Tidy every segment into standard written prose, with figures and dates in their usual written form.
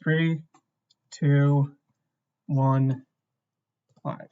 3, 2, 1, 5.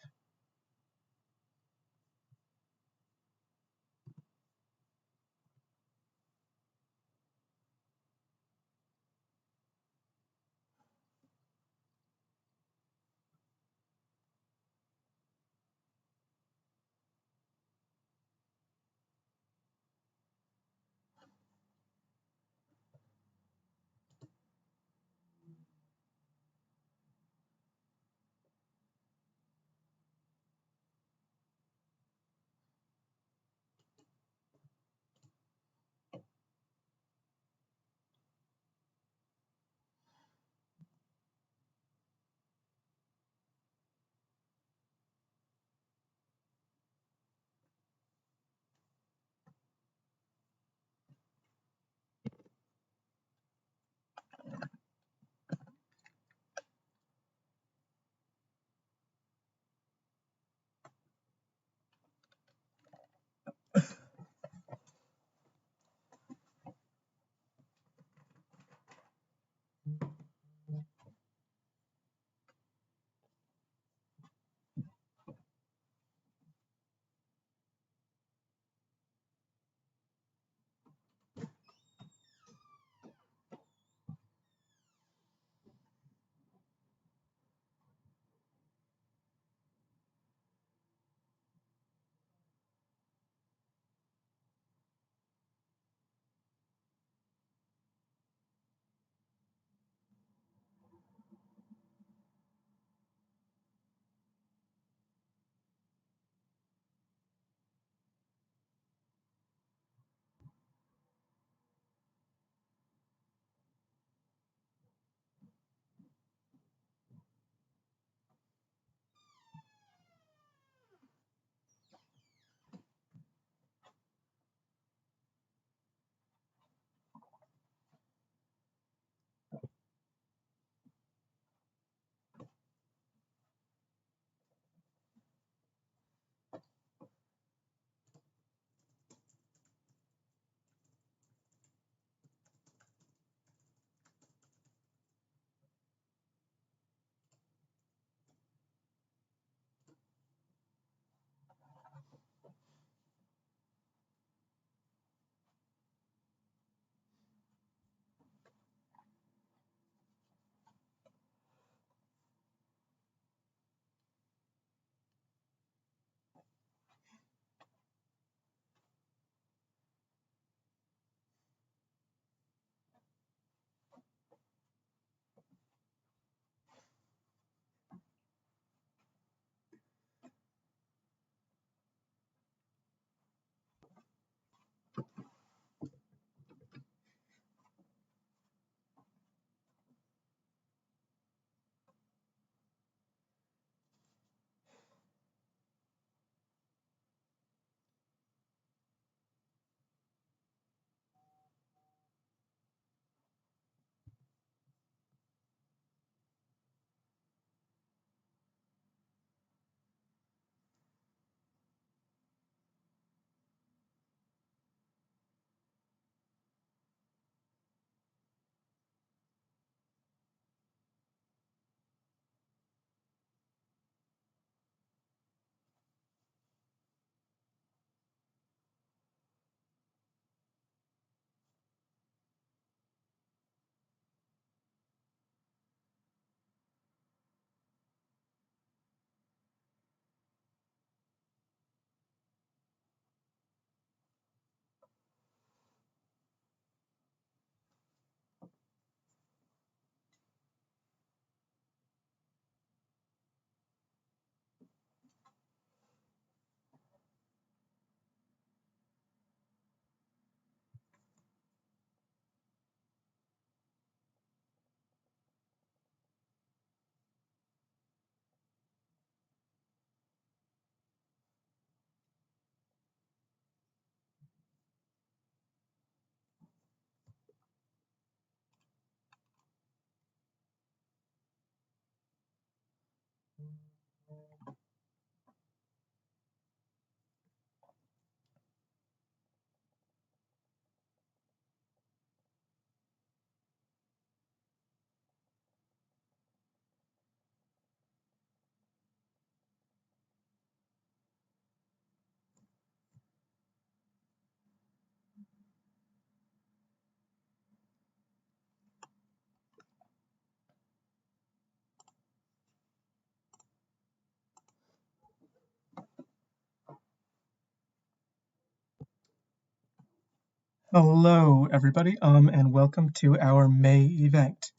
Hello, everybody, and welcome to our May event.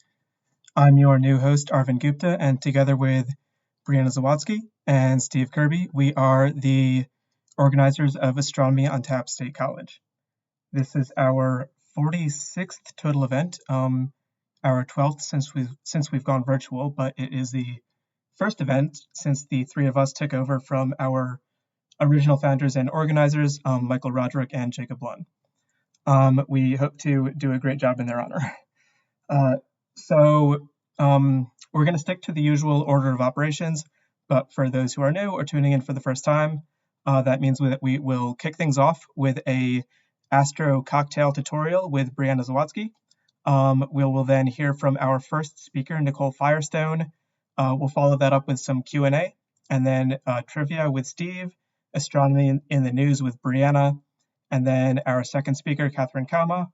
I'm your new host, Arvind Gupta, and together with Brianna Zawatsky and Steve Kirby, we are the organizers of Astronomy on Tap State College. This is our 46th total event, our 12th since we've gone virtual, but it is the first event since the three of us took over from our original founders and organizers, Michael Roderick and Jacob Lund. We hope to do a great job in their honor. Uh, so we're going to stick to the usual order of operations, but for those who are new or tuning in for the first time, that means that we will kick things off with a Astro cocktail tutorial with Brianna Zawatsky. We will then hear from our first speaker, Nicole Firestone. We'll follow that up with some Q&A, and then trivia with Steve, astronomy in the news with Brianna, and then our second speaker, Katherine Kauma,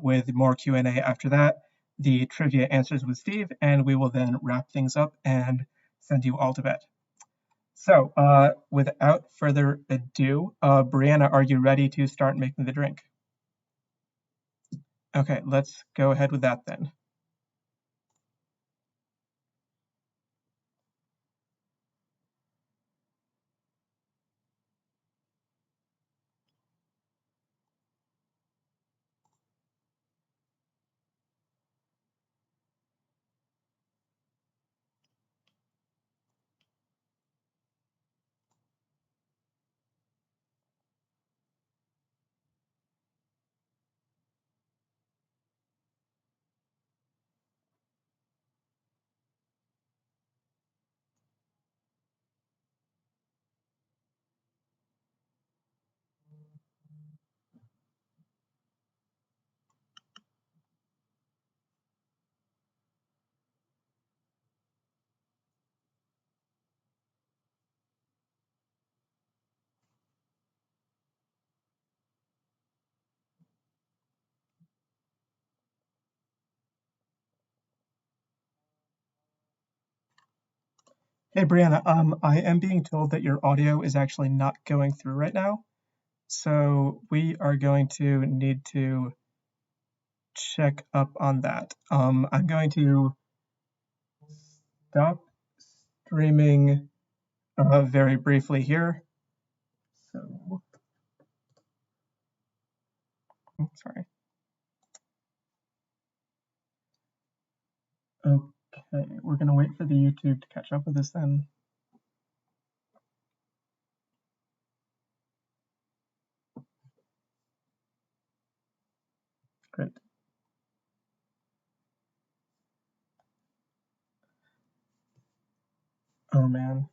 with more Q&A after that, the trivia answers with Steve, and we will then wrap things up and send you all to bed. So without further ado, Brianna, are you ready to start making the drink? Okay, let's go ahead with that then. Hey, Brianna, I am being told that your audio is actually not going through right now. So we are going to need to check up on that. I'm going to stop streaming very briefly here. So, sorry. Okay, we're going to wait for the YouTube to catch up with us then. Great. Oh, man.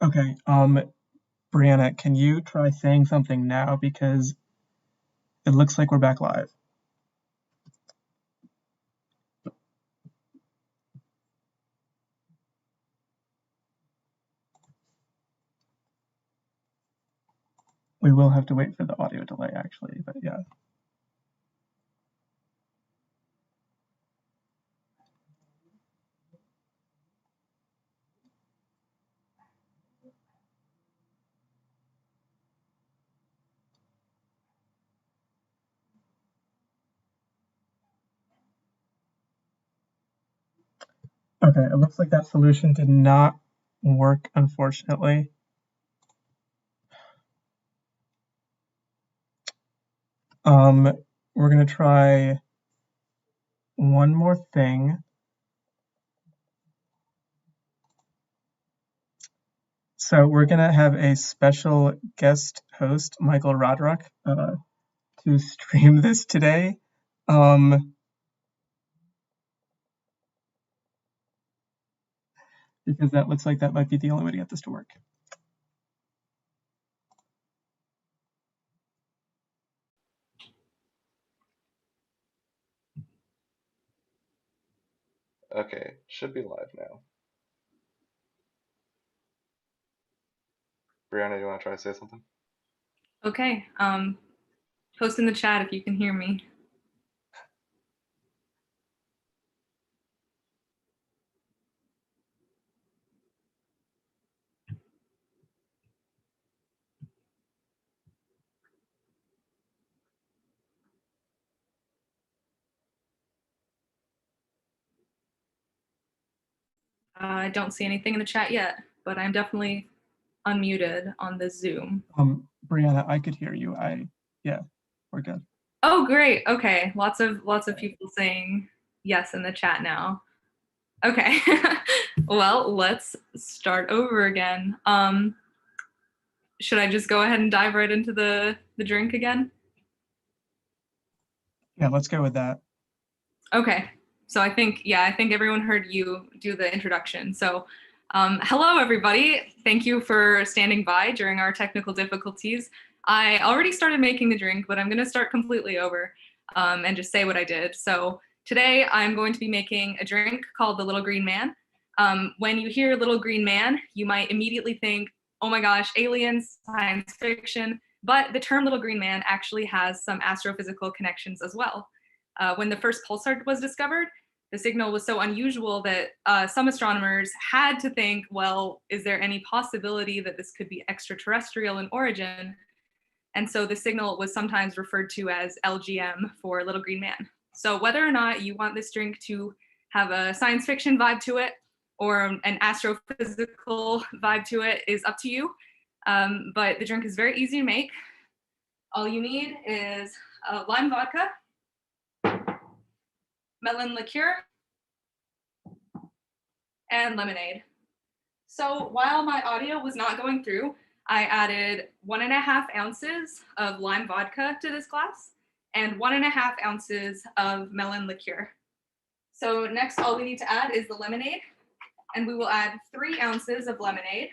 Okay, Brianna, can you try saying something now because it looks like we're back live. We will have to wait for the audio delay actually, but yeah. Okay, it looks like that solution did not work, unfortunately. We're gonna try one more thing. So we're gonna have a special guest host, Michael Roderick, to stream this today. Because that looks like that might be the only way to get this to work. Okay, should be live now. Brianna, you want to try to say something? Okay, post in the chat if you can hear me. I don't see anything in the chat yet, but I'm definitely unmuted on the Zoom. Brianna, I could hear you. Yeah, we're good. Oh, great. Okay, lots of people saying yes in the chat now. Okay, well, let's start over again. Should I just go ahead and dive right into the drink again? Yeah, let's go with that. Okay, so I think everyone heard you do the introduction. So hello, everybody. Thank you for standing by during our technical difficulties. I already started making the drink, but I'm going to start completely over and just say what I did. So today I'm going to be making a drink called the Little Green Man. When you hear Little Green Man, you might immediately think, oh my gosh, aliens, science fiction. But the term Little Green Man actually has some astrophysical connections as well. When the first pulsar was discovered, the signal was so unusual that some astronomers had to think, well, is there any possibility that this could be extraterrestrial in origin? And so the signal was sometimes referred to as LGM for Little Green Man. So whether or not you want this drink to have a science fiction vibe to it or an astrophysical vibe to it is up to you. But the drink is very easy to make. All you need is lime vodka, melon liqueur, and lemonade. So while my audio was not going through, I added 1.5 ounces of lime vodka to this glass and 1.5 ounces of melon liqueur. So next, all we need to add is the lemonade, and we will add 3 ounces of lemonade.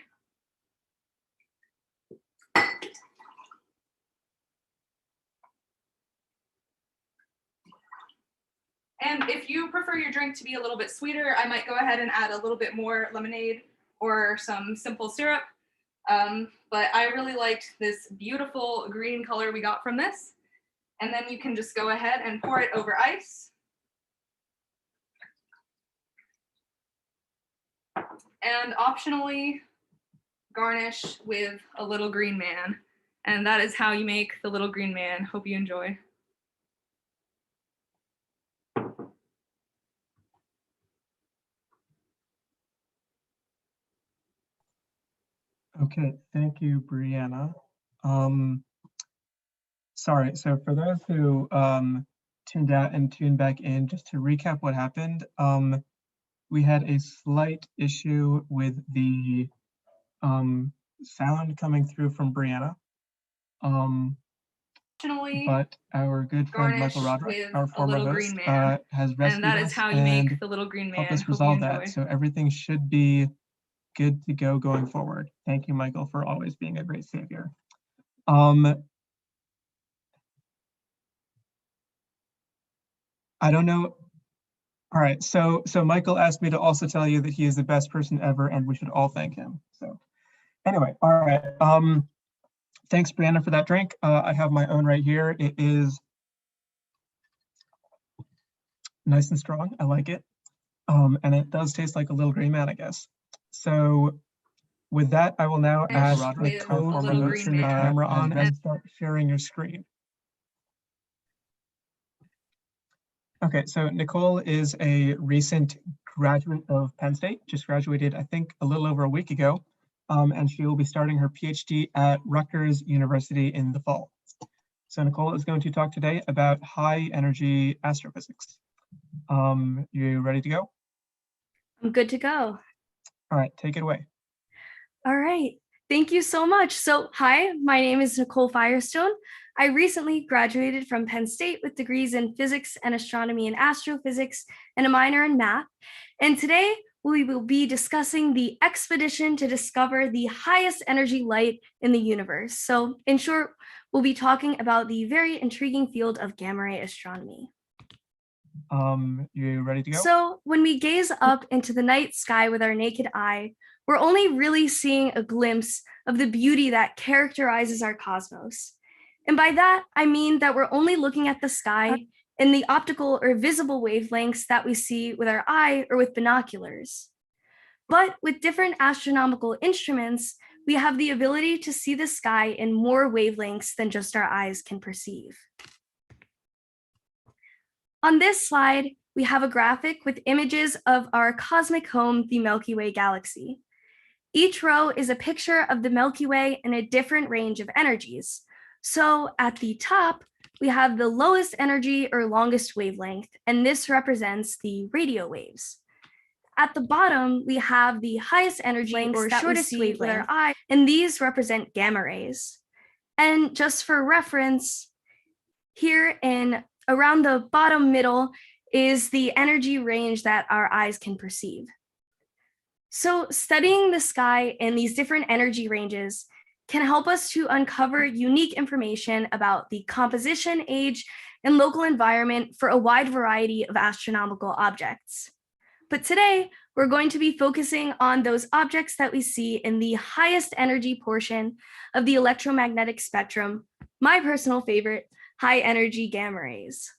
And if you prefer your drink to be a little bit sweeter, I might go ahead and add a little bit more lemonade or some simple syrup. But I really liked this beautiful green color we got from this. And then you can just go ahead and pour it over ice. And optionally garnish with a Little Green Man. And that is how you make the Little Green Man. Hope you enjoy. Okay, thank you, Brianna. Sorry, so for those who tuned out and tuned back in, just to recap what happened, we had a slight issue with the sound coming through from Brianna. But our good friend Michael Roderick, our former host, has rescued and that is how you make the Little Green Man. Helped us resolve that, so everything should be good to go going forward. Thank you, Michael, for always being a great savior. I don't know. All right, so Michael asked me to also tell you that he is the best person ever, and we should all thank him. So anyway, all right. Thanks, Brianna, for that drink. I have my own right here. It is nice and strong. I like it. And it does taste like a Little Green Man, I guess. So with that, I will now ask Nicole to turn the camera on and start sharing your screen. Okay, so Nicole is a recent graduate of Penn State, just graduated, I think, a little over a week ago, and she will be starting her PhD at Rutgers University in the fall. So Nicole is going to talk today about high energy astrophysics. You ready to go? I'm good to go. All right, take it away. All right, thank you so much. So hi, my name is Nicole Firestone. I recently graduated from Penn State with degrees in physics and astronomy and astrophysics and a minor in math. And today we will be discussing the expedition to discover the highest energy light in the universe. So in short, we'll be talking about the very intriguing field of gamma ray astronomy. You ready to go? So when we gaze up into the night sky with our naked eye, we're only really seeing a glimpse of the beauty that characterizes our cosmos. And by that, I mean that we're only looking at the sky in the optical or visible wavelengths that we see with our eye or with binoculars. But with different astronomical instruments, we have the ability to see the sky in more wavelengths than just our eyes can perceive. On this slide, we have a graphic with images of our cosmic home, the Milky Way galaxy. Each row is a picture of the Milky Way in a different range of energies. So at the top, we have the lowest energy or longest wavelength, and this represents the radio waves. At the bottom, we have the highest energy or shortest wavelength, and these represent gamma rays. And just for reference, here in around the bottom middle is the energy range that our eyes can perceive. So studying the sky in these different energy ranges can help us to uncover unique information about the composition, age, and local environment for a wide variety of astronomical objects. But today, we're going to be focusing on those objects that we see in the highest energy portion of the electromagnetic spectrum, my personal favorite, high energy gamma rays.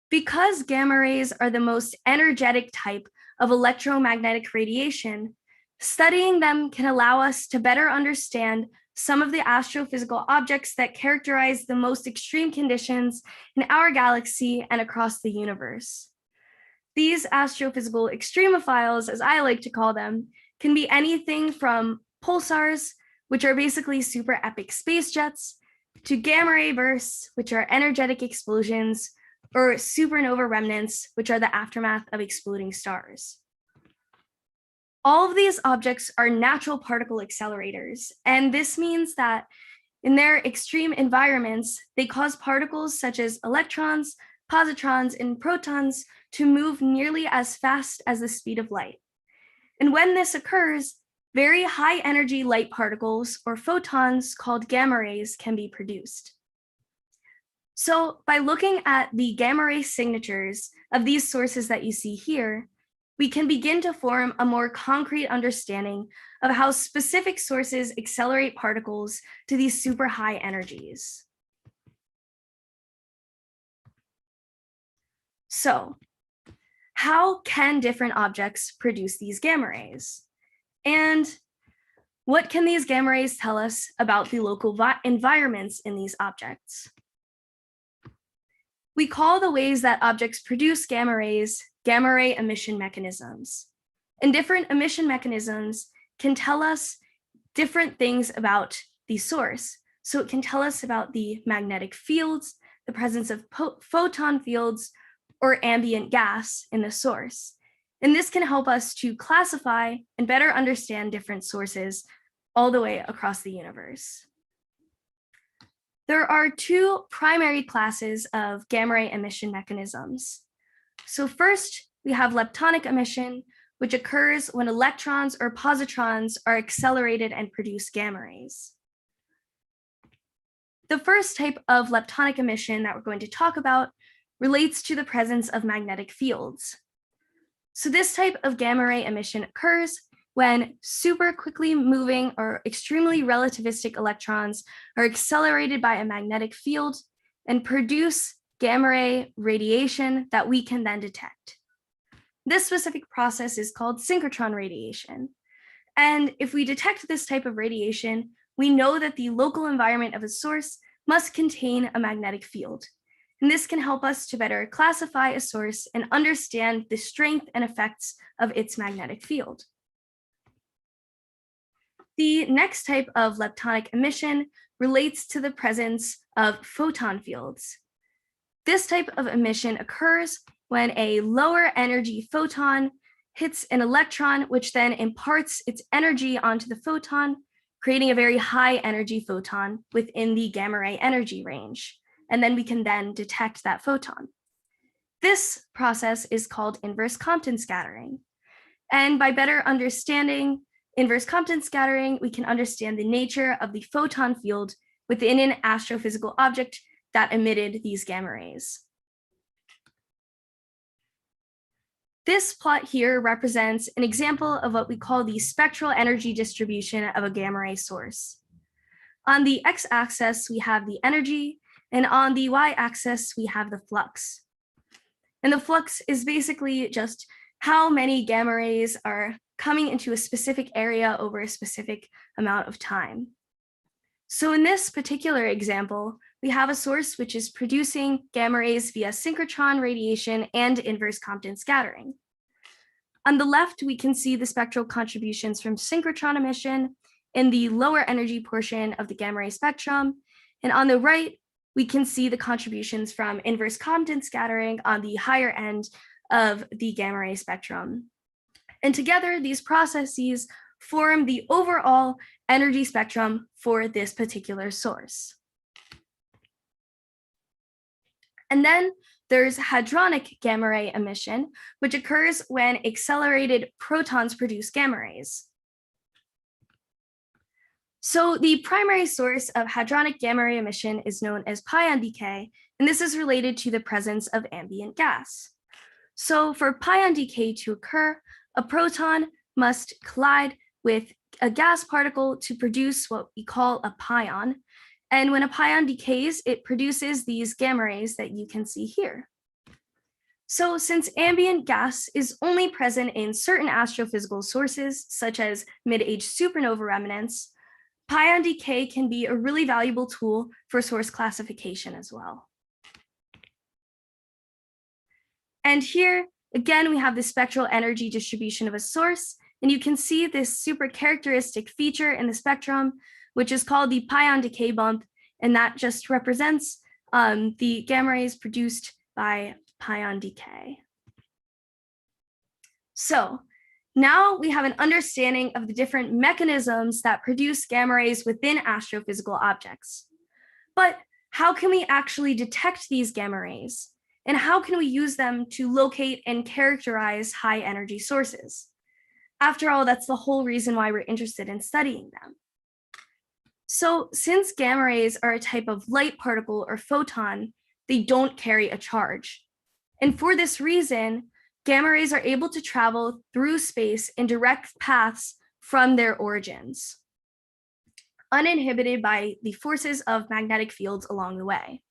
Because gamma rays are the most energetic type of electromagnetic radiation, studying them can allow us to better understand some of the astrophysical objects that characterize the most extreme conditions in our galaxy and across the universe. These astrophysical extremophiles, as I like to call them, can be anything from pulsars, which are basically super epic space jets, to gamma ray bursts, which are energetic explosions, or supernova remnants, which are the aftermath of exploding stars. All of these objects are natural particle accelerators, and this means that in their extreme environments, they cause particles such as electrons, positrons, and protons to move nearly as fast as the speed of light. And when this occurs, very high energy light particles or photons called gamma rays can be produced. So by looking at the gamma ray signatures of these sources that you see here, we can begin to form a more concrete understanding of how specific sources accelerate particles to these super high energies. So, how can different objects produce these gamma rays? And what can these gamma rays tell us about the local environments in these objects? We call the ways that objects produce gamma rays gamma ray emission mechanisms. And different emission mechanisms can tell us different things about the source. So it can tell us about the magnetic fields, the presence of photon fields, or ambient gas in the source. And this can help us to classify and better understand different sources all the way across the universe. There are two primary classes of gamma ray emission mechanisms. So first, we have leptonic emission, which occurs when electrons or positrons are accelerated and produce gamma rays. The first type of leptonic emission that we're going to talk about relates to the presence of magnetic fields. So this type of gamma ray emission occurs when super quickly moving or extremely relativistic electrons are accelerated by a magnetic field and produce gamma ray radiation that we can then detect. This specific process is called synchrotron radiation. And if we detect this type of radiation, we know that the local environment of a source must contain a magnetic field. And this can help us to better classify a source and understand the strength and effects of its magnetic field. The next type of leptonic emission relates to the presence of photon fields. This type of emission occurs when a lower energy photon hits an electron, which then imparts its energy onto the photon, creating a very high energy photon within the gamma ray energy range. And then we can then detect that photon. This process is called inverse Compton scattering. And by better understanding inverse Compton scattering, we can understand the nature of the photon field within an astrophysical object that emitted these gamma rays. This plot here represents an example of what we call the spectral energy distribution of a gamma ray source. On the x-axis, we have the energy, and on the y-axis, we have the flux. And the flux is basically just how many gamma rays are coming into a specific area over a specific amount of time. So in this particular example, we have a source which is producing gamma rays via synchrotron radiation and inverse Compton scattering. On the left, we can see the spectral contributions from synchrotron emission in the lower energy portion of the gamma ray spectrum. And on the right, we can see the contributions from inverse Compton scattering on the higher end of the gamma ray spectrum. And together, these processes form the overall energy spectrum for this particular source. And then there's hadronic gamma ray emission, which occurs when accelerated protons produce gamma rays. So the primary source of hadronic gamma ray emission is known as pion decay, and this is related to the presence of ambient gas. So for pion decay to occur, a proton must collide with a gas particle to produce what we call a pion. And when a pion decays, it produces these gamma rays that you can see here. So since ambient gas is only present in certain astrophysical sources, such as mid-age supernova remnants, pion decay can be a really valuable tool for source classification as well. And here, again, we have the spectral energy distribution of a source, and you can see this super characteristic feature in the spectrum, which is called the pion decay bump, and that just represents the gamma rays produced by pion decay. So now we have an understanding of the different mechanisms that produce gamma rays within astrophysical objects. But how can we actually detect these gamma rays? And how can we use them to locate and characterize high energy sources? After all, that's the whole reason why we're interested in studying them. So since gamma rays are a type of light particle or photon, they don't carry a charge. And for this reason, gamma rays are able to travel through space in direct paths from their origins, uninhibited by the forces of magnetic fields along the way.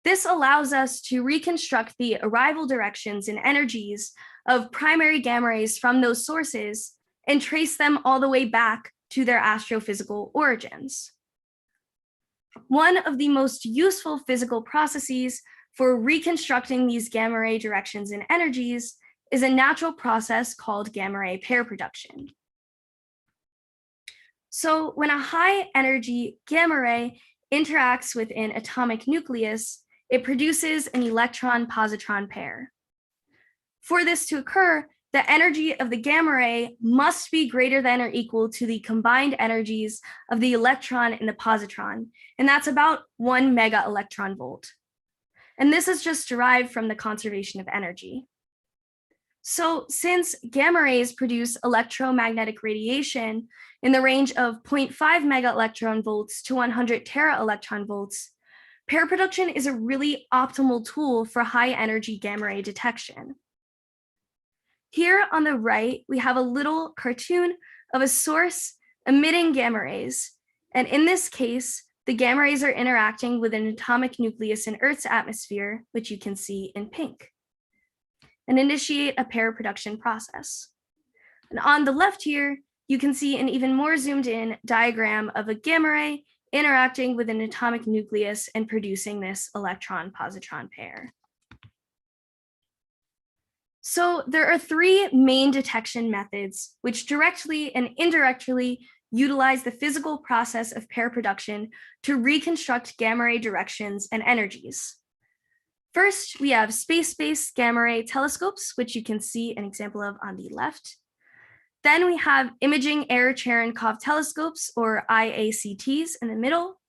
This allows us to reconstruct the arrival directions and energies of primary gamma rays from those sources and trace them all the way back to their astrophysical origins. One of the most useful physical processes for reconstructing these gamma ray directions and energies is a natural process called gamma ray pair production. So when a high energy gamma ray interacts with an atomic nucleus, it produces an electron-positron pair. For this to occur, the energy of the gamma ray must be greater than or equal to the combined energies of the electron and the positron, and that's about 1 mega electron volt. And this is just derived from the conservation of energy. So since gamma rays produce electromagnetic radiation in the range of 0.5 mega electron volts to 100 tera electron volts, pair production is a really optimal tool for high energy gamma ray detection. Here on the right, we have a little cartoon of a source emitting gamma rays. And in this case, the gamma rays are interacting with an atomic nucleus in Earth's atmosphere, which you can see in pink, and initiate a pair production process. And on the left here, you can see an even more zoomed in diagram of a gamma ray interacting with an atomic nucleus and producing this electron-positron pair. So there are three main detection methods which directly and indirectly utilize the physical process of pair production to reconstruct gamma ray directions and energies. First, we have space-based gamma ray telescopes, which you can see an example of on the left. Then we have imaging air-Cherenkov telescopes, or IACTs, in the middle.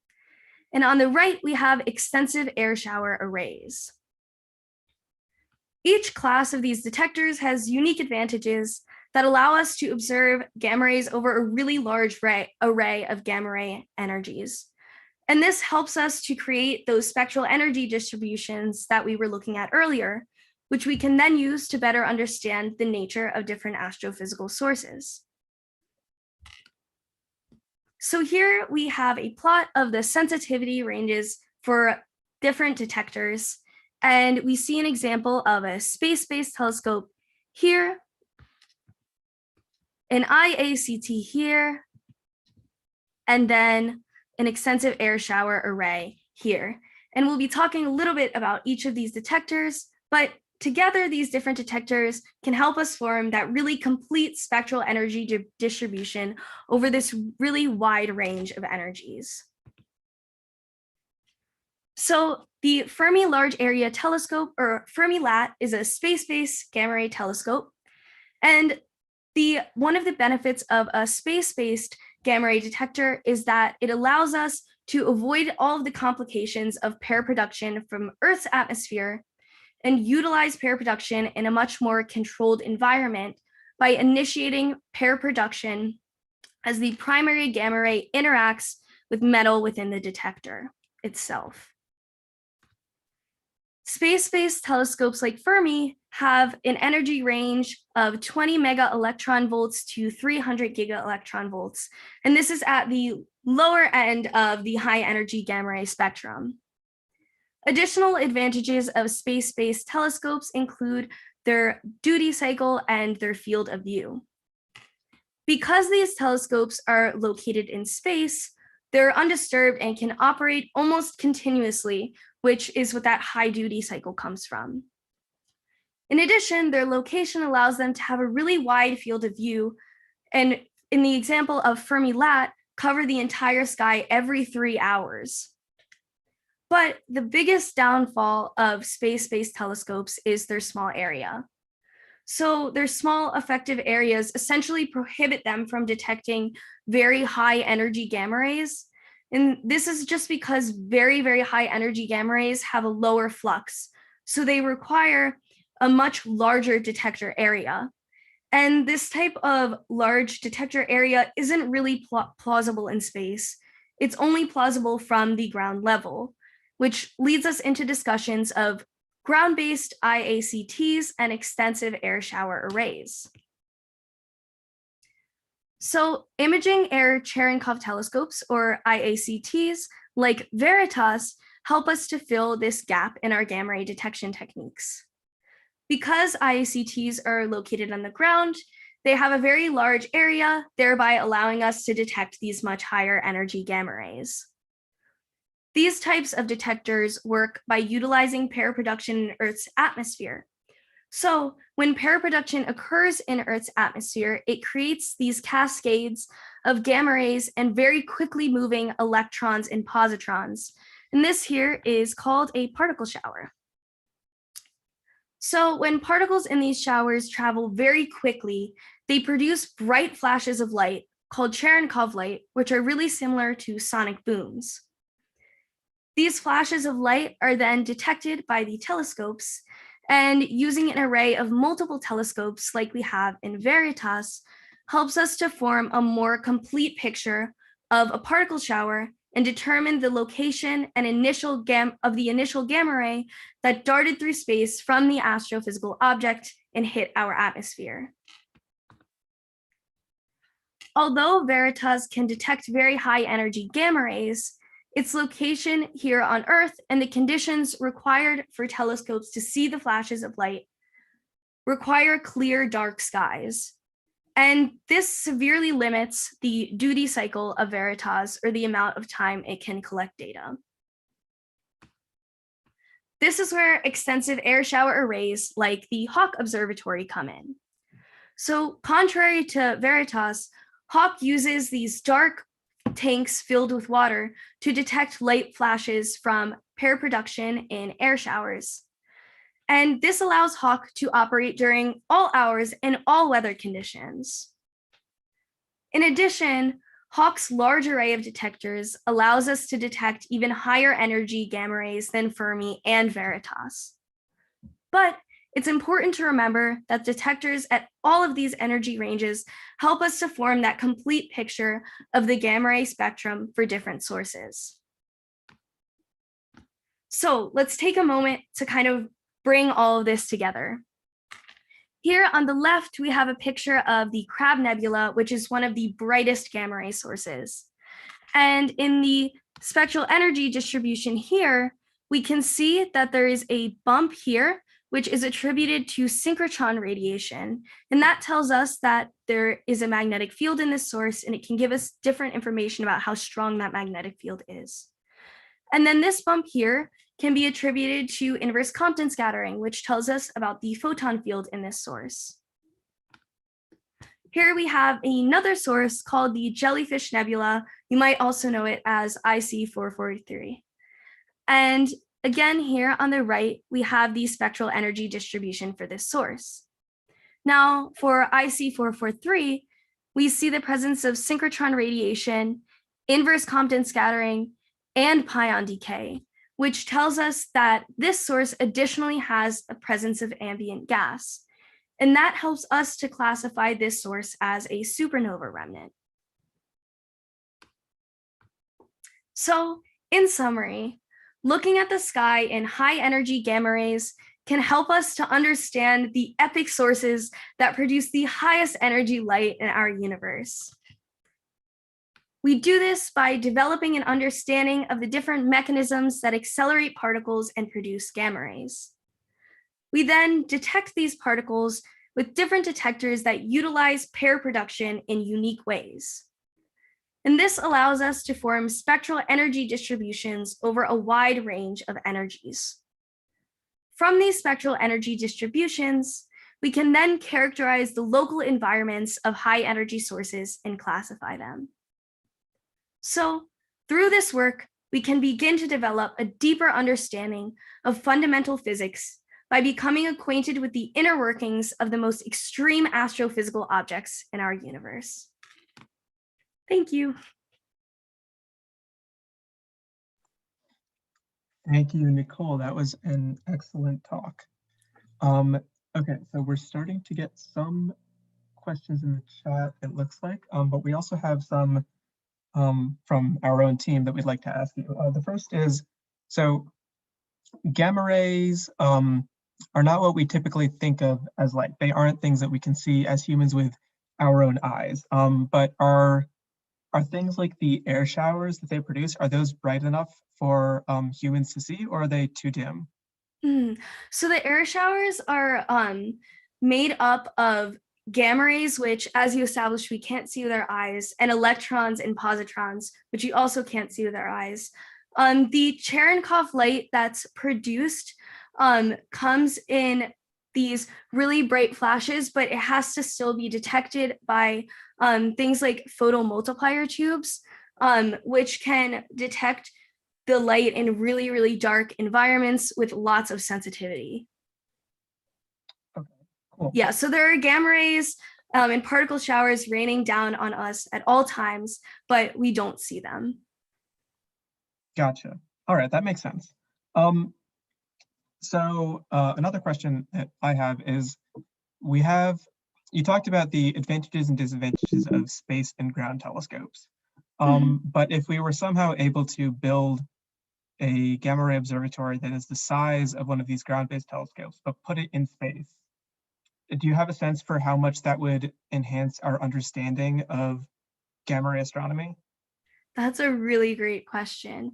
And on the right, we have extensive air shower arrays. Each class of these detectors has unique advantages that allow us to observe gamma rays over a really large array of gamma ray energies. And this helps us to create those spectral energy distributions that we were looking at earlier, which we can then use to better understand the nature of different astrophysical sources. So here we have a plot of the sensitivity ranges for different detectors, and we see an example of a space-based telescope here, an IACT here, and then an extensive air shower array here. And we'll be talking a little bit about each of these detectors, but together these different detectors can help us form that really complete spectral energy distribution over this really wide range of energies. So the Fermi Large Area Telescope, or Fermi-LAT, is a space-based gamma ray telescope. And one of the benefits of a space-based gamma ray detector is that it allows us to avoid all of the complications of pair production from Earth's atmosphere and utilize pair production in a much more controlled environment by initiating pair production as the primary gamma ray interacts with metal within the detector itself. Space-based telescopes like Fermi have an energy range of 20 mega electron volts to 300 giga electron volts. And this is at the lower end of the high energy gamma ray spectrum. Additional advantages of space-based telescopes include their duty cycle and their field of view. Because these telescopes are located in space, they're undisturbed and can operate almost continuously, which is what that high duty cycle comes from. In addition, their location allows them to have a really wide field of view, and in the example of Fermi-LAT, cover the entire sky every 3 hours. But the biggest downfall of space-based telescopes is their small area. So their small effective areas essentially prohibit them from detecting very high energy gamma rays. And this is just because very, very high energy gamma rays have a lower flux. So they require a much larger detector area. And this type of large detector area isn't really plausible in space. It's only plausible from the ground level, which leads us into discussions of ground-based IACTs and extensive air shower arrays. So imaging air Cherenkov telescopes, or IACTs, like Veritas, help us to fill this gap in our gamma ray detection techniques. Because IACTs are located on the ground, they have a very large area, thereby allowing us to detect these much higher energy gamma rays. These types of detectors work by utilizing pair production in Earth's atmosphere. So when pair production occurs in Earth's atmosphere, it creates these cascades of gamma rays and very quickly moving electrons and positrons. And this here is called a particle shower. So when particles in these showers travel very quickly, they produce bright flashes of light called Cherenkov light, which are really similar to sonic booms. These flashes of light are then detected by the telescopes, and using an array of multiple telescopes like we have in Veritas helps us to form a more complete picture of a particle shower and determine the location and initial gamma ray that darted through space from the astrophysical object and hit our atmosphere. Although Veritas can detect very high energy gamma rays, its location here on Earth and the conditions required for telescopes to see the flashes of light require clear, dark skies. And this severely limits the duty cycle of Veritas, or the amount of time it can collect data. This is where extensive air shower arrays like the Hawk Observatory come in. So contrary to Veritas, Hawk uses these dark tanks filled with water to detect light flashes from pair production in air showers. And this allows Hawk to operate during all hours and all weather conditions. In addition, Hawk's large array of detectors allows us to detect even higher energy gamma rays than Fermi and Veritas. But it's important to remember that detectors at all of these energy ranges help us to form that complete picture of the gamma ray spectrum for different sources. So let's take a moment to kind of bring all of this together. Here on the left, we have a picture of the Crab Nebula, which is one of the brightest gamma ray sources. And in the spectral energy distribution here, we can see that there is a bump here which is attributed to synchrotron radiation. And that tells us that there is a magnetic field in this source, and it can give us different information about how strong that magnetic field is. And then this bump here can be attributed to inverse Compton scattering, which tells us about the photon field in this source. Here we have another source called the Jellyfish Nebula. You might also know it as IC443. And again, here on the right, we have the spectral energy distribution for this source. Now, for IC443, we see the presence of synchrotron radiation, inverse Compton scattering, and pion decay, which tells us that this source additionally has a presence of ambient gas. And that helps us to classify this source as a supernova remnant. So, in summary, looking at the sky in high energy gamma rays can help us to understand the epic sources that produce the highest energy light in our universe. We do this by developing an understanding of the different mechanisms that accelerate particles and produce gamma rays. We then detect these particles with different detectors that utilize pair production in unique ways. And this allows us to form spectral energy distributions over a wide range of energies. From these spectral energy distributions, we can then characterize the local environments of high energy sources and classify them. So, through this work, we can begin to develop a deeper understanding of fundamental physics by becoming acquainted with the inner workings of the most extreme astrophysical objects in our universe. Thank you. Thank you, Nicole. That was an excellent talk. Okay, so we're starting to get some questions in the chat, it looks like, but we also have some from our own team that we'd like to ask you. The first is, so gamma rays are not what we typically think of as light. They aren't things that we can see as humans with our own eyes, but are things like the air showers that they produce, are those bright enough for humans to see, or are they too dim? So the air showers are made up of gamma rays, which, as you established, we can't see with our eyes, and electrons and positrons, which you also can't see with our eyes. The Cherenkov light that's produced comes in these really bright flashes, but it has to still be detected by things like photomultiplier tubes, which can detect the light in really, really dark environments with lots of sensitivity. Okay, cool. Yeah, so there are gamma rays and particle showers raining down on us at all times, but we don't see them. Gotcha. All right, that makes sense. So another question that I have is, you talked about the advantages and disadvantages of space and ground telescopes. But if we were somehow able to build a gamma ray observatory that is the size of one of these ground-based telescopes, but put it in space, do you have a sense for how much that would enhance our understanding of gamma ray astronomy? That's a really great question.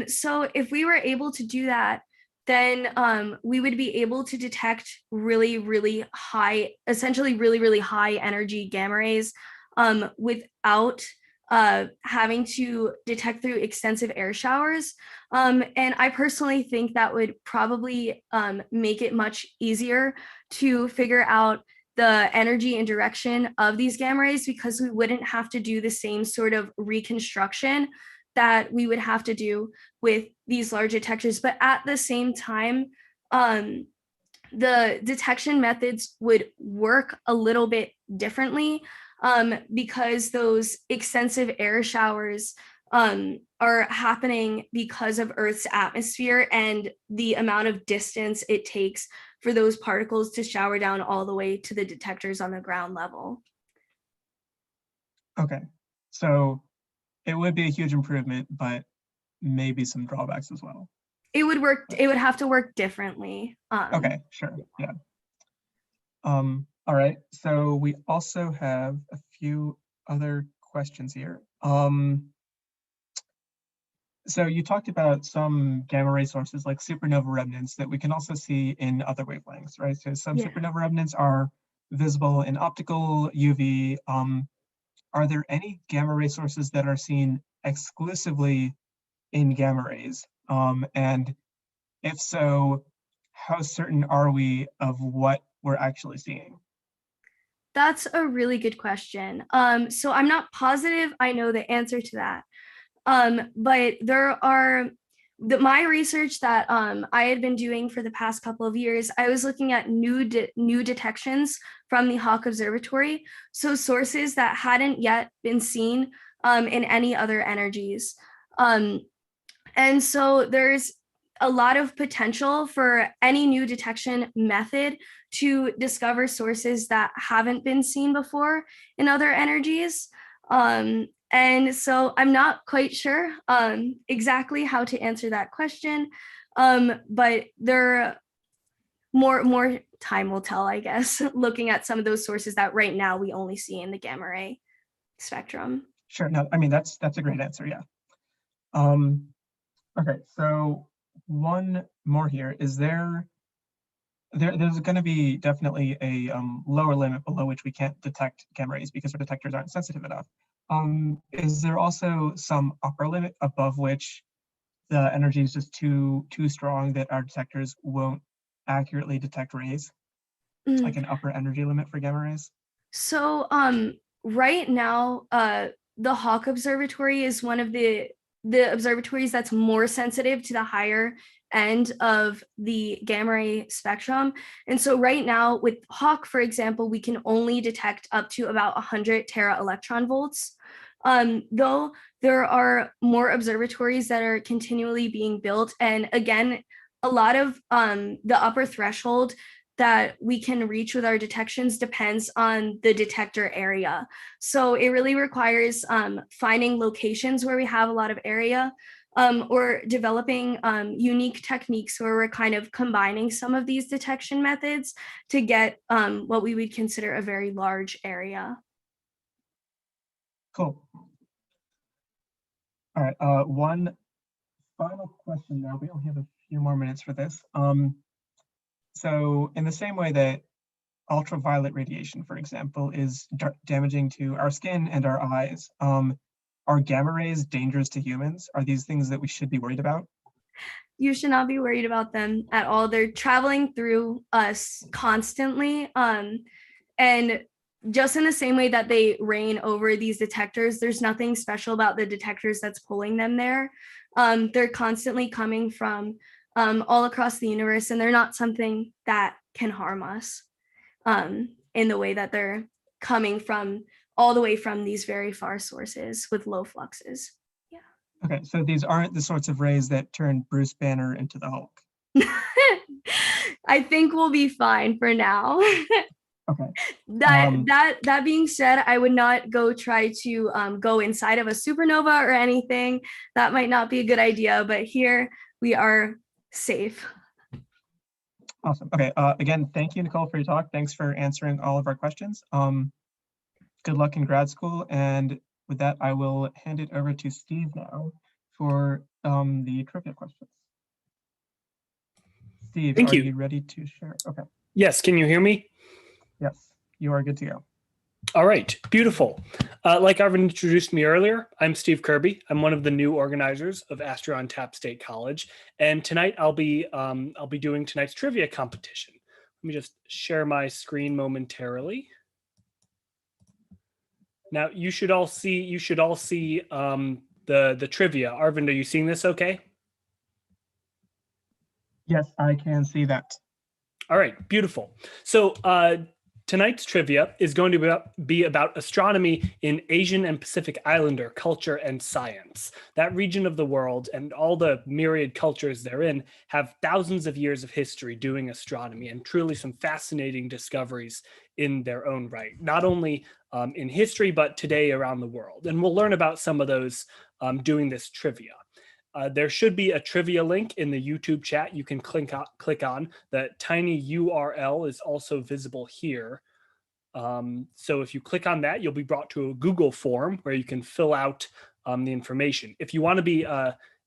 So if we were able to do that, then we would be able to detect really, really high, essentially really, really high energy gamma rays without having to detect through extensive air showers. And I personally think that would probably make it much easier to figure out the energy and direction of these gamma rays, because we wouldn't have to do the same sort of reconstruction that we would have to do with these large detectors. But at the same time, the detection methods would work a little bit differently because those extensive air showers are happening because of Earth's atmosphere and the amount of distance it takes for those particles to shower down all the way to the detectors on the ground level. Okay, so it would be a huge improvement, but maybe some drawbacks as well. It would work. It would have to work differently. Okay, sure, yeah. All right, so we also have a few other questions here. So you talked about some gamma ray sources like supernova remnants that we can also see in other wavelengths, right? So some Yeah. supernova remnants are visible in optical, UV. Are there any gamma ray sources that are seen exclusively in gamma rays? And if so, how certain are we of what we're actually seeing? That's a really good question. So I'm not positive I know the answer to that. But there are my research that I had been doing for the past couple of years. I was looking at new detections from the Hawk Observatory, so sources that hadn't yet been seen in any other energies. Um, and so there's a lot of potential for any new detection method to discover sources that haven't been seen before in other energies. And so I'm not quite sure exactly how to answer that question, but there more time will tell, I guess, looking at some of those sources that right now we only see in the gamma ray spectrum. Sure. No, I mean that's a great answer. Yeah. Um, okay. So one more here. Is there's going to be definitely a lower limit below which we can't detect gamma rays because our detectors aren't sensitive enough. Is there also some upper limit above which the energy is just too strong that our detectors won't accurately detect rays, Mm. like an upper energy limit for gamma rays? So right now, the Hawk Observatory is one of the observatories that's more sensitive to the higher end of the gamma ray spectrum. And so right now with Hawk, for example, we can only detect up to about 100 tera electron volts. Though there are more observatories that are continually being built. And again, a lot of the upper threshold that we can reach with our detections depends on the detector area. So it really requires finding locations where we have a lot of area, or developing unique techniques where we're kind of combining some of these detection methods to get what we would consider a very large area. Cool. All right. One final question now. We only have a few more minutes for this. So in the same way that ultraviolet radiation, for example, is damaging to our skin and our eyes, are gamma rays dangerous to humans? Are these things that we should be worried about? You should not be worried about them at all. They're traveling through us constantly. And just in the same way that they rain over these detectors, there's nothing special about the detectors that's pulling them there. They're constantly coming from all across the universe, and they're not something that can harm us in the way that they're coming from all the way from these very far sources with low fluxes. Yeah. Okay, so these aren't the sorts of rays that turn Bruce Banner into the Hulk. I think we'll be fine for now. Okay. That being said, I would not go try to go inside of a supernova or anything. That might not be a good idea, but here we are safe. Awesome. Okay. Again, thank you, Nicole, for your talk. Thanks for answering all of our questions. Good luck in grad school. And with that, I will hand it over to Steve now for the trivia questions. Steve, Thank are you. you ready to share? Okay. Yes, can you hear me? Yes, you are good to go. All right, beautiful. Like Arvind introduced me earlier, I'm Steve Kirby. I'm one of the new organizers of Astro on Tap State College, and tonight I'll be doing tonight's trivia competition. Let me just share my screen momentarily. Now you should all see the trivia. Arvind, are you seeing this okay? Yes, I can see that. All right, beautiful. So tonight's trivia is going to be about astronomy in Asian and Pacific Islander culture and science. That region of the world and all the myriad cultures therein have thousands of years of history doing astronomy and truly some fascinating discoveries in their own right, not only in history, but today around the world. And we'll learn about some of those doing this trivia. There should be a trivia link in the YouTube chat you can click on. The tiny URL is also visible here. So if you click on that, you'll be brought to a Google form where you can fill out the information. If you want to be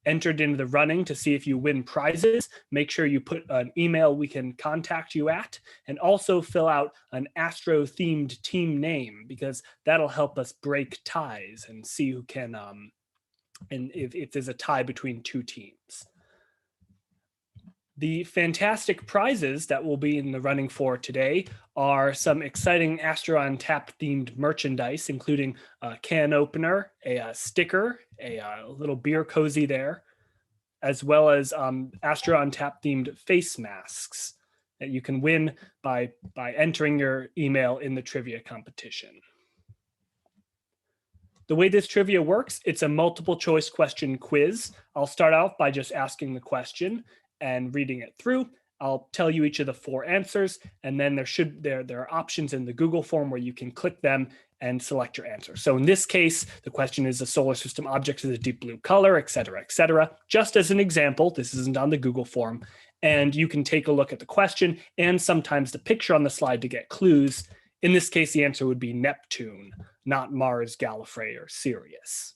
entered into the running to see if you win prizes, make sure you put an email we can contact you at, and also fill out an Astro-themed team name, because that'll help us break ties and see who can, and if there's a tie between two teams. The fantastic prizes that will be in the running for today are some exciting Astro on Tap themed merchandise, including a can opener, a sticker, a little beer cozy there, as well as Astro on Tap themed face masks that you can win by entering your email in the trivia competition. The way this trivia works, it's a multiple choice question quiz. I'll start out by just asking the question and reading it through. I'll tell you each of the 4 answers, and then there are options in the Google form where you can click them and select your answer. So in this case, the question is, a solar system object is a deep blue color, et cetera, et cetera. Just as an example, this isn't on the Google form, and you can take a look at the question and sometimes the picture on the slide to get clues. In this case, the answer would be Neptune, not Mars, Gallifrey, or Sirius.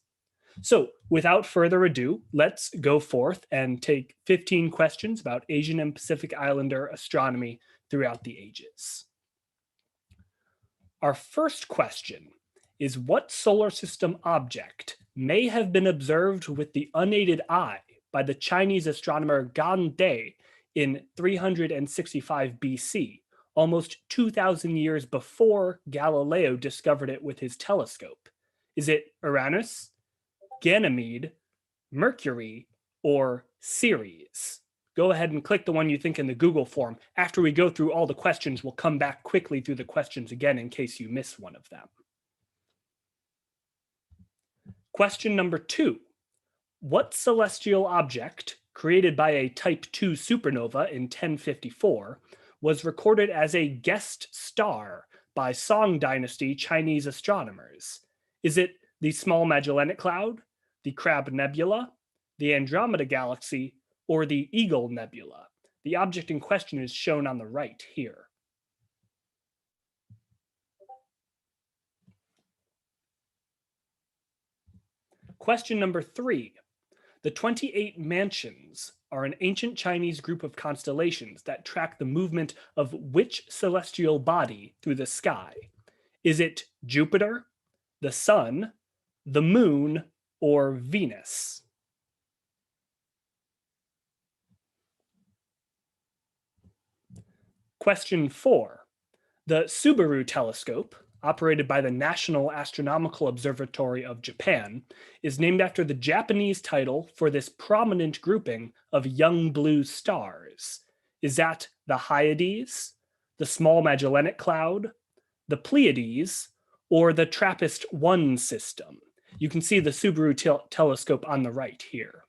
So without further ado, let's go forth and take 15 questions about Asian and Pacific Islander astronomy throughout the ages. Our first question is, what solar system object may have been observed with the unaided eye by the Chinese astronomer Gan De in 365 BC, almost 2,000 years before Galileo discovered it with his telescope? Is it Uranus, Ganymede, Mercury, or Ceres? Go ahead and click the one you think in the Google form. After we go through all the questions, we'll come back quickly through the questions again in case you miss one of them. Question number 2. What celestial object, created by a Type II supernova in 1054, was recorded as a guest star by Song Dynasty Chinese astronomers? Is it the Small Magellanic Cloud, the Crab Nebula, the Andromeda Galaxy, or the Eagle Nebula? The object in question is shown on the right here. Question number 3. The 28 Mansions are an ancient Chinese group of constellations that track the movement of which celestial body through the sky? Is it Jupiter, the Sun, the Moon, or Venus? Question 4. The Subaru telescope, operated by the National Astronomical Observatory of Japan, is named after the Japanese title for this prominent grouping of young blue stars. Is that the Hyades, the Small Magellanic Cloud, the Pleiades, or the TRAPPIST-1 system? You can see the Subaru telescope on the right here.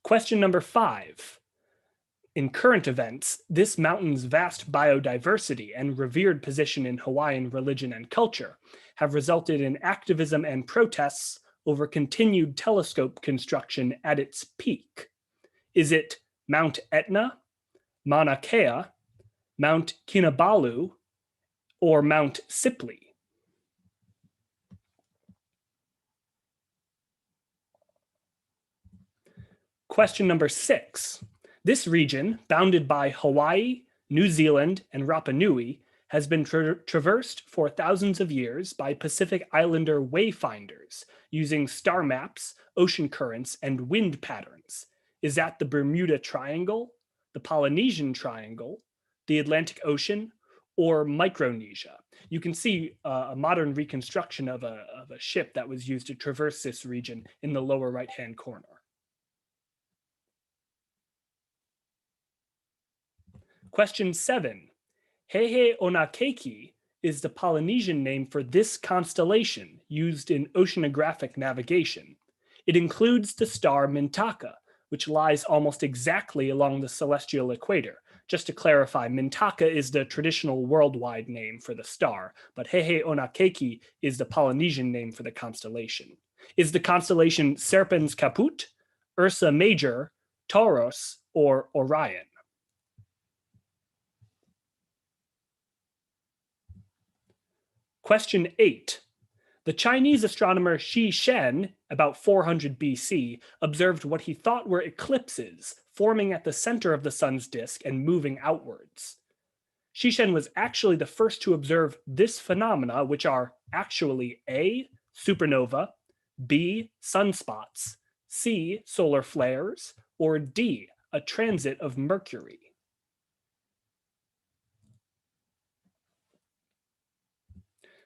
Question number 5. In current events, this mountain's vast biodiversity and revered position in Hawaiian religion and culture have resulted in activism and protests over continued telescope construction at its peak. Is it Mount Etna, Mauna Kea, Mount Kinabalu, or Mount Sipley? Question number 6. This region, bounded by Hawaii, New Zealand, and Rapa Nui, has been traversed for thousands of years by Pacific Islander wayfinders using star maps, ocean currents, and wind patterns. Is that the Bermuda Triangle, the Polynesian Triangle, the Atlantic Ocean, or Micronesia? You can see a modern reconstruction of a ship that was used to traverse this region in the lower right-hand corner. Question 7. Hehe Onakeki is the Polynesian name for this constellation used in oceanographic navigation. It includes the star Mintaka, which lies almost exactly along the celestial equator. Just to clarify, Mintaka is the traditional worldwide name for the star, but Hehe Onakeki is the Polynesian name for the constellation. Is the constellation Serpens Caput, Ursa Major, Taurus, or Orion? Question 8. The Chinese astronomer Shi Shen, about 400 BC, observed what he thought were eclipses forming at the center of the sun's disk and moving outwards. Shi Shen was actually the first to observe this phenomena, which are actually A, supernova, B, sunspots, C, solar flares, or D, a transit of Mercury.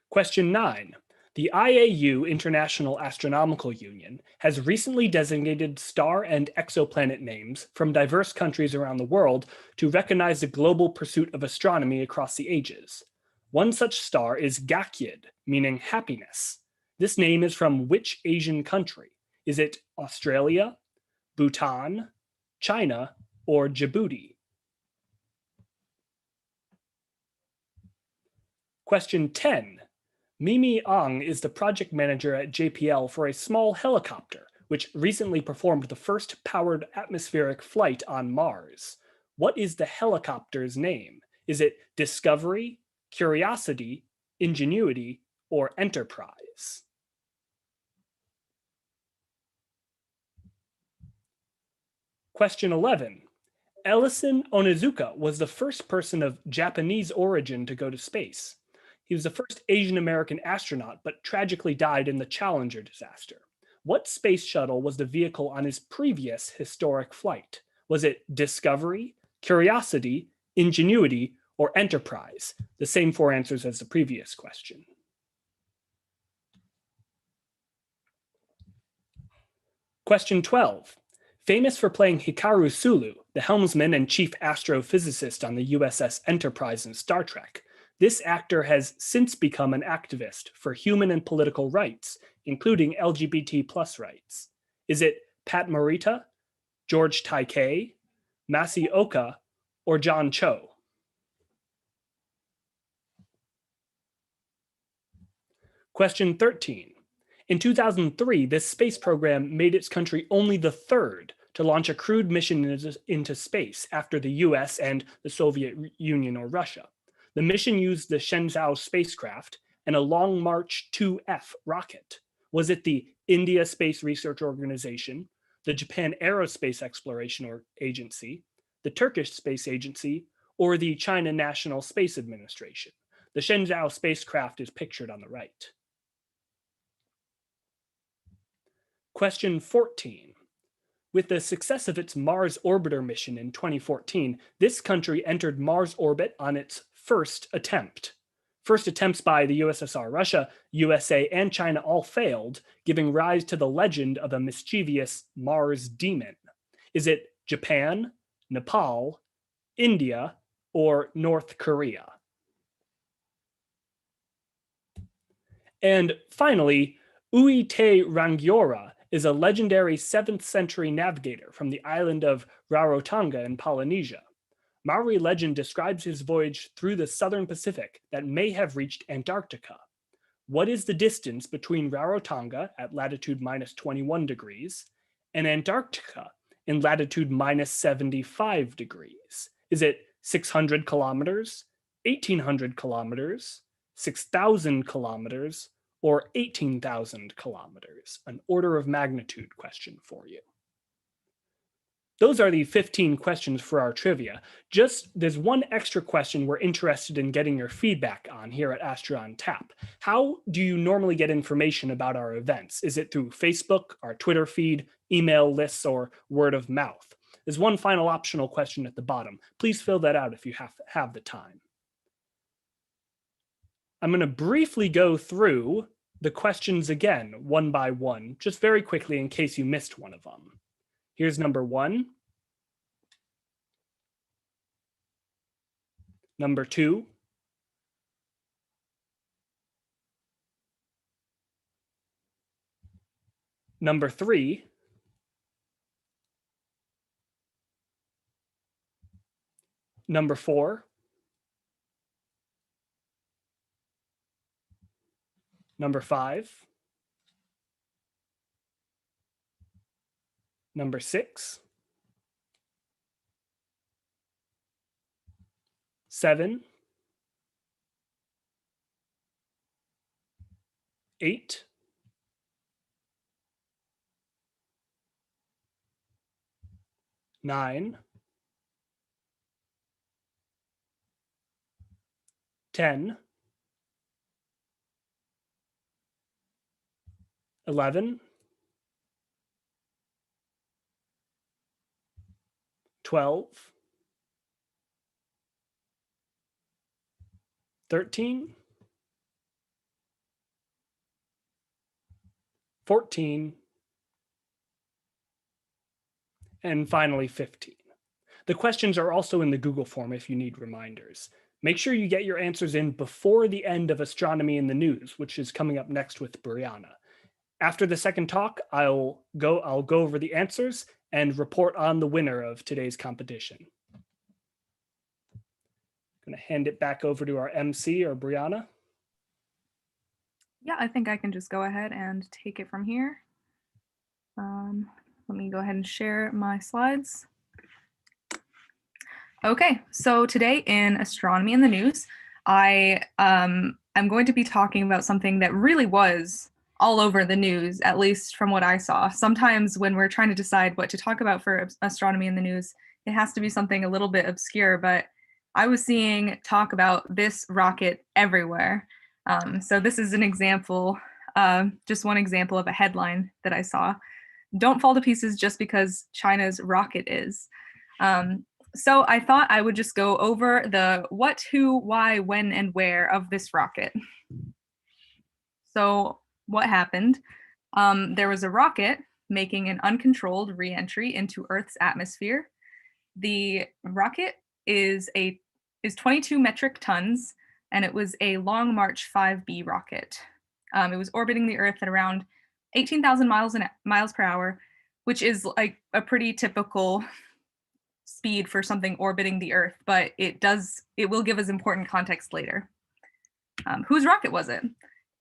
Question 9. The IAU, International Astronomical Union, has recently designated star and exoplanet names from diverse countries around the world to recognize the global pursuit of astronomy across the ages. One such star is Gakyid, meaning happiness. This name is from which Asian country? Is it Australia, Bhutan, China, or Djibouti? Question 10. Mimi Ang is the project manager at JPL for a small helicopter, which recently performed the first powered atmospheric flight on Mars. What is the helicopter's name? Is it Discovery, Curiosity, Ingenuity, or Enterprise? Question 11. Ellison Onizuka was the first person of Japanese origin to go to space. He was the first Asian American astronaut, but tragically died in the Challenger disaster. What space shuttle was the vehicle on his previous historic flight? Was it Discovery, Curiosity, Ingenuity, or Enterprise? The same 4 answers as the previous question. Question 12. Famous for playing Hikaru Sulu, the helmsman and chief astrophysicist on the USS Enterprise in Star Trek, this actor has since become an activist for human and political rights, including LGBT+ rights. Is it Pat Morita, George Takei, Masi Oka, or John Cho? Question 13. In 2003, this space program made its country only the third to launch a crewed mission into space after the US and the Soviet Union or Russia. The mission used the Shenzhou spacecraft and a Long March 2F rocket. Was it the India Space Research Organization, the Japan Aerospace Exploration Agency, the Turkish Space Agency, or the China National Space Administration? The Shenzhou spacecraft is pictured on the right. Question 14. With the success of its Mars orbiter mission in 2014, this country entered Mars orbit on its first attempt. First attempts by the USSR, Russia, USA, and China all failed, giving rise to the legend of a mischievous Mars demon. Is it Japan, Nepal, India, or North Korea? And finally, Uite Rangiora is a legendary 7th century navigator from the island of Rarotonga in Polynesia. Maori legend describes his voyage through the southern Pacific that may have reached Antarctica. What is the distance between Rarotonga at latitude -21 degrees and Antarctica in latitude -75 degrees? Is it 600 kilometers, 1,800 kilometers, 6,000 kilometers, or 18,000 kilometers? An order of magnitude question for you. Those are the 15 questions for our trivia. There's one extra question we're interested in getting your feedback on here at Astro on Tap. How do you normally get information about our events? Is it through Facebook, our Twitter feed, email lists, or word of mouth? There's one final optional question at the bottom. Please fill that out if you have the time. I'm going to briefly go through the questions again, one by one, just very quickly in case you missed one of them. Here's number 1. Number 2. Number 3. Number 4. Number 5. Number 6. 7. 8, 9, 10, 11, 12, 13, 14, and finally 15. The questions are also in the Google form if you need reminders. Make sure you get your answers in before the end of Astronomy in the News, which is coming up next with Brianna. After the second talk, I'll go over the answers and report on the winner of today's competition. I'm going to hand it back over to our MC, or Brianna. Yeah, I think I can just go ahead and take it from here. Let me go ahead and share my slides. Okay, so today in Astronomy in the News, I am going to be talking about something that really was all over the news, at least from what I saw. Sometimes when we're trying to decide what to talk about for Astronomy in the News, it has to be something a little bit obscure, but I was seeing talk about this rocket everywhere. So this is an example, just one example of a headline that I saw. Don't fall to pieces just because China's rocket is. So I thought I would just go over the what, who, why, when, and where of this rocket. So what happened? There was a rocket making an uncontrolled re-entry into Earth's atmosphere. The rocket is 22 metric tons, and it was a Long March 5B rocket. It was orbiting the Earth at around 18,000 miles per hour, which is like a pretty typical speed for something orbiting the Earth, but it will give us important context later. Whose rocket was it?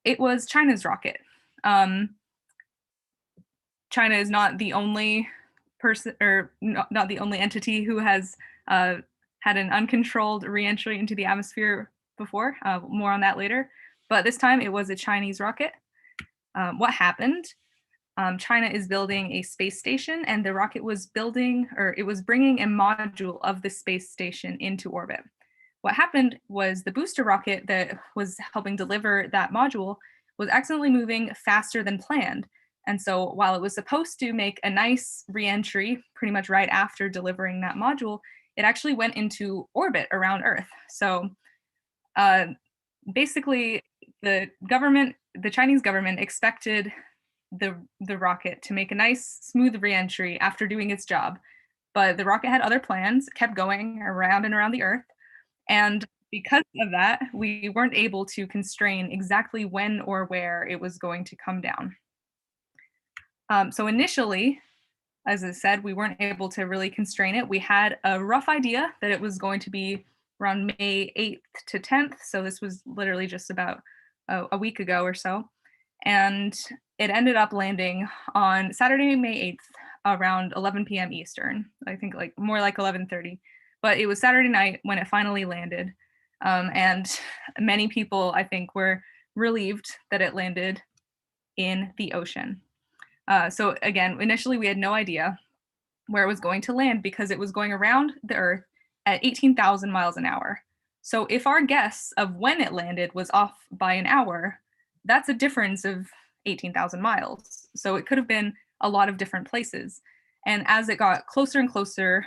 It was China's rocket. China is not the only person, or not the only entity who has had an uncontrolled re-entry into the atmosphere before. More on that later. But this time it was a Chinese rocket. What happened? China is building a space station, and the rocket was bringing a module of the space station into orbit. What happened was the booster rocket that was helping deliver that module was accidentally moving faster than planned. And so while it was supposed to make a nice re-entry pretty much right after delivering that module, it actually went into orbit around Earth. So basically the Chinese government expected the rocket to make a nice smooth re-entry after doing its job, but the rocket had other plans, kept going around and around the Earth, and because of that we weren't able to constrain exactly when or where it was going to come down. So initially, as I said, we weren't able to really constrain it. We had a rough idea that it was going to be around May 8th to 10th, so this was literally just about a week ago or so. And it ended up landing on Saturday, May 8th, around 11 p.m. Eastern. I think more like 11:30. But it was Saturday night when it finally landed. And many people, I think, were relieved that it landed in the ocean. So again, initially we had no idea where it was going to land because it was going around the Earth at 18,000 miles an hour. So if our guess of when it landed was off by an hour, that's a difference of 18,000 miles. So it could have been a lot of different places. And as it got closer and closer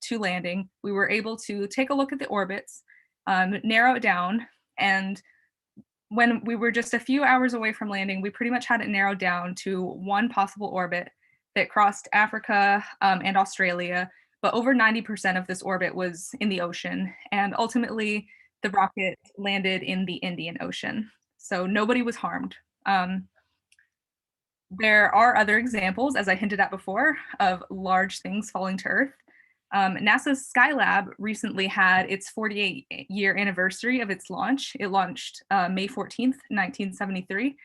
to landing, we were able to take a look at the orbits, narrow it down. And when we were just a few hours away from landing, we pretty much had it narrowed down to one possible orbit that crossed Africa and Australia. But over 90% of this orbit was in the ocean. And ultimately, the rocket landed in the Indian Ocean. So nobody was harmed. There are other examples, as I hinted at before, of large things falling to Earth. NASA's Skylab recently had its 48-year anniversary of its launch. It launched May 14th, 1973,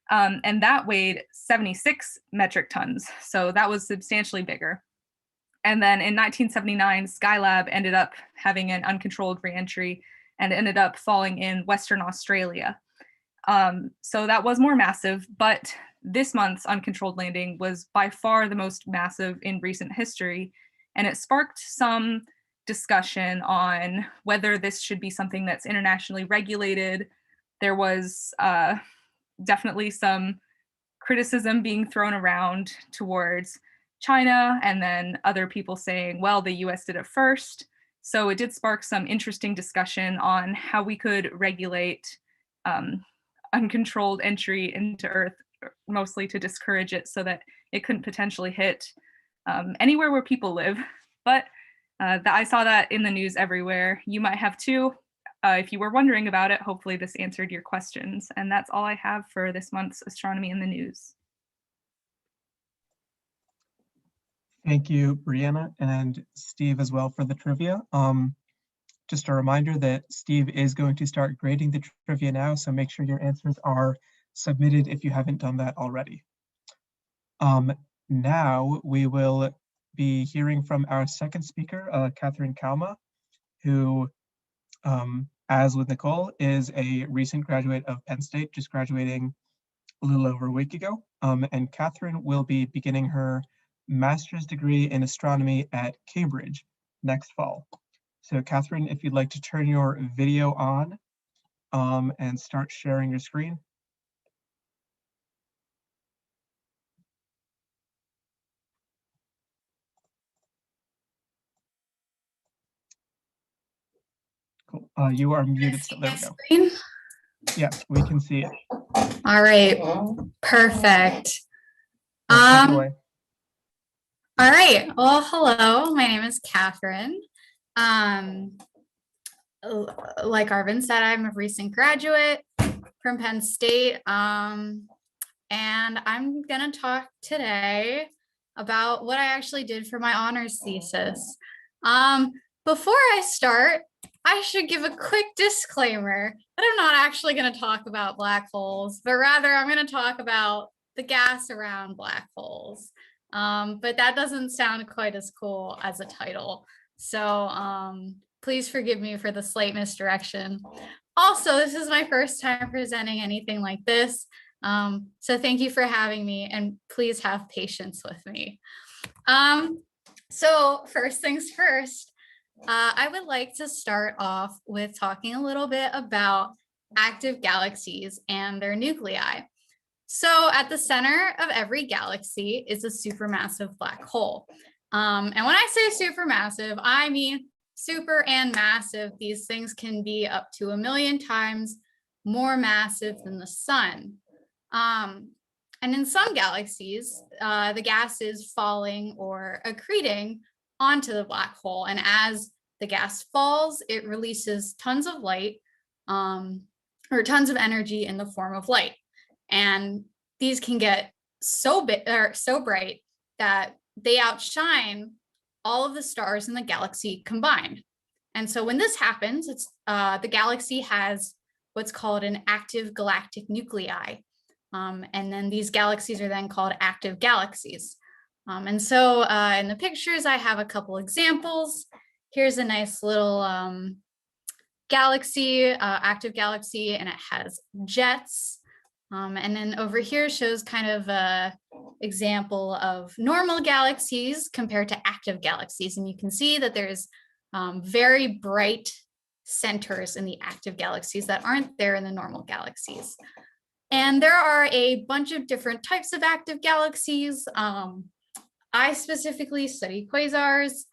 and that weighed 76 metric tons. So that was substantially bigger. And then in 1979, Skylab ended up having an uncontrolled reentry and ended up falling in Western Australia. So that was more massive, but this month's uncontrolled landing was by far the most massive in recent history, and it sparked some discussion on whether this should be something that's internationally regulated. There was definitely some criticism being thrown around towards China, and then other people saying, well, the US did it first. So it did spark some interesting discussion on how we could regulate uncontrolled entry into Earth, mostly to discourage it so that it couldn't potentially hit anywhere where people live. But I saw that in the news everywhere. You might have too. If you were wondering about it, hopefully this answered your questions. And that's all I have for this month's Astronomy in the News. Thank you, Brianna, and Steve as well for the trivia. Just a reminder that Steve is going to start grading the trivia now, so make sure your answers are submitted if you haven't done that already. Now we will be hearing from our second speaker, Katherine Kauma, who, as with Nicole, is a recent graduate of Penn State, just graduating a little over a week ago. And Katherine will be beginning her master's degree in astronomy at Cambridge next fall. So Katherine, if you'd like to turn your video on and start sharing your screen. Cool. You are muted still. There we go. Screen? Yes, we can see it. All right, perfect. Take it away. All right. Well, hello. My name is Katherine. Like Arvind said, I'm a recent graduate from Penn State. And I'm going to talk today about what I actually did for my honors thesis. Before I start, I should give a quick disclaimer that I'm not actually going to talk about black holes, but rather I'm going to talk about the gas around black holes. But that doesn't sound quite as cool as a title. So please forgive me for the slight misdirection. Also, this is my first time presenting anything like this. So thank you for having me, and please have patience with me. So first things first, I would like to start off with talking a little bit about active galaxies and their nuclei. So at the center of every galaxy is a supermassive black hole. And when I say supermassive, I mean super and massive. These things can be up to 1 million times more massive than the sun. And in some galaxies, the gas is falling or accreting onto the black hole. And as the gas falls, it releases tons of light or tons of energy in the form of light. And these can get so big or so bright that they outshine all of the stars in the galaxy combined. And so when this happens, it's the galaxy has what's called an active galactic nuclei. And then these galaxies are then called active galaxies. And so in the pictures, I have a couple examples. Here's a nice little galaxy, active galaxy, and it has jets. And then over here shows kind of a example of normal galaxies compared to active galaxies. And you can see that there's very bright centers in the active galaxies that aren't there in the normal galaxies. And there are a bunch of different types of active galaxies. I specifically study quasars,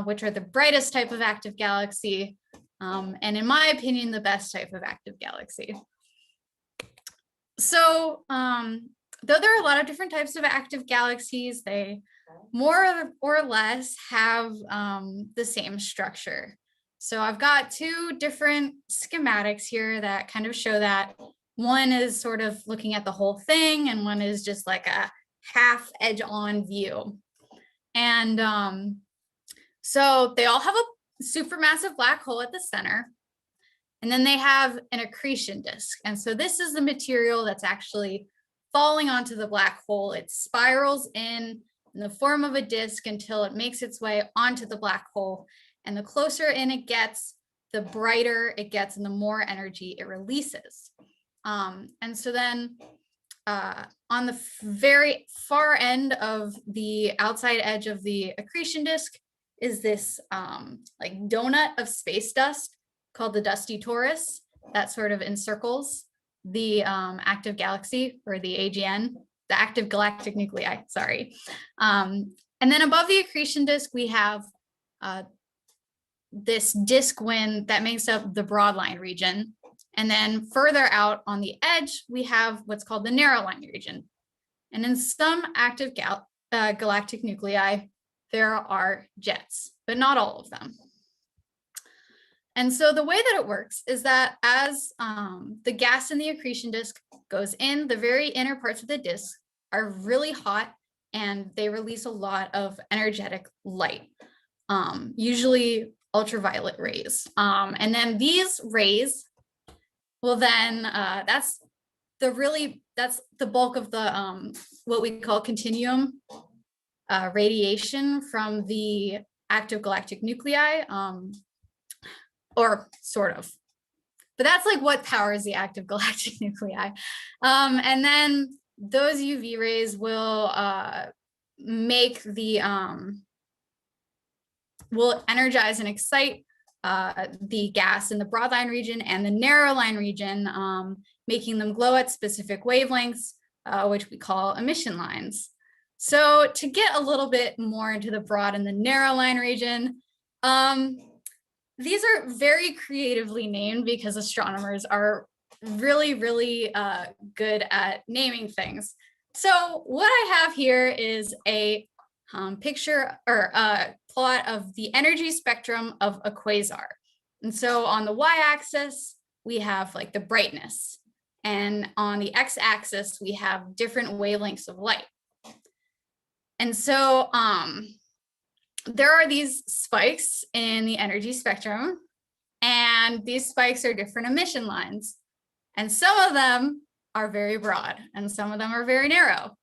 which are the brightest type of active galaxy, and in my opinion, the best type of active galaxy. So, though there are a lot of different types of active galaxies, they more or less have the same structure. So I've got two different schematics here that kind of show that. One is sort of looking at the whole thing, and one is just like a half edge on view. And so they all have a supermassive black hole at the center, and then they have an accretion disk. And so this is the material that's actually falling onto the black hole. It spirals in the form of a disk until it makes its way onto the black hole. And the closer in it gets, the brighter it gets and the more energy it releases. And so then on the very far end of the outside edge of the accretion disk is this like donut of space dust called the dusty torus that sort of encircles the active galaxy, or the AGN, the active galactic nuclei, sorry. And then above the accretion disk, we have this disk wind that makes up the broadline region. And then further out on the edge, we have what's called the narrowline region. And in some active galactic nuclei, there are jets, but not all of them. And so the way that it works is that as the gas in the accretion disk goes in, the very inner parts of the disk are really hot and they release a lot of energetic light, usually ultraviolet rays. And then these rays will then, that's the bulk of the, what we call continuum radiation from the active galactic nuclei, or sort of, but that's like what powers the active galactic nuclei. And then those UV rays will make the, will energize and excite the gas in the broadline region and the narrowline region, making them glow at specific wavelengths, which we call emission lines. So to get a little bit more into the broad and the narrowline region, these are very creatively named because astronomers are really, really good at naming things. So what I have here is a picture or a plot of the energy spectrum of a quasar. And so on the y-axis, we have like the brightness. And on the x-axis, we have different wavelengths of light. And so there are these spikes in the energy spectrum, and these spikes are different emission lines. And some of them are very broad and some of them are very narrow.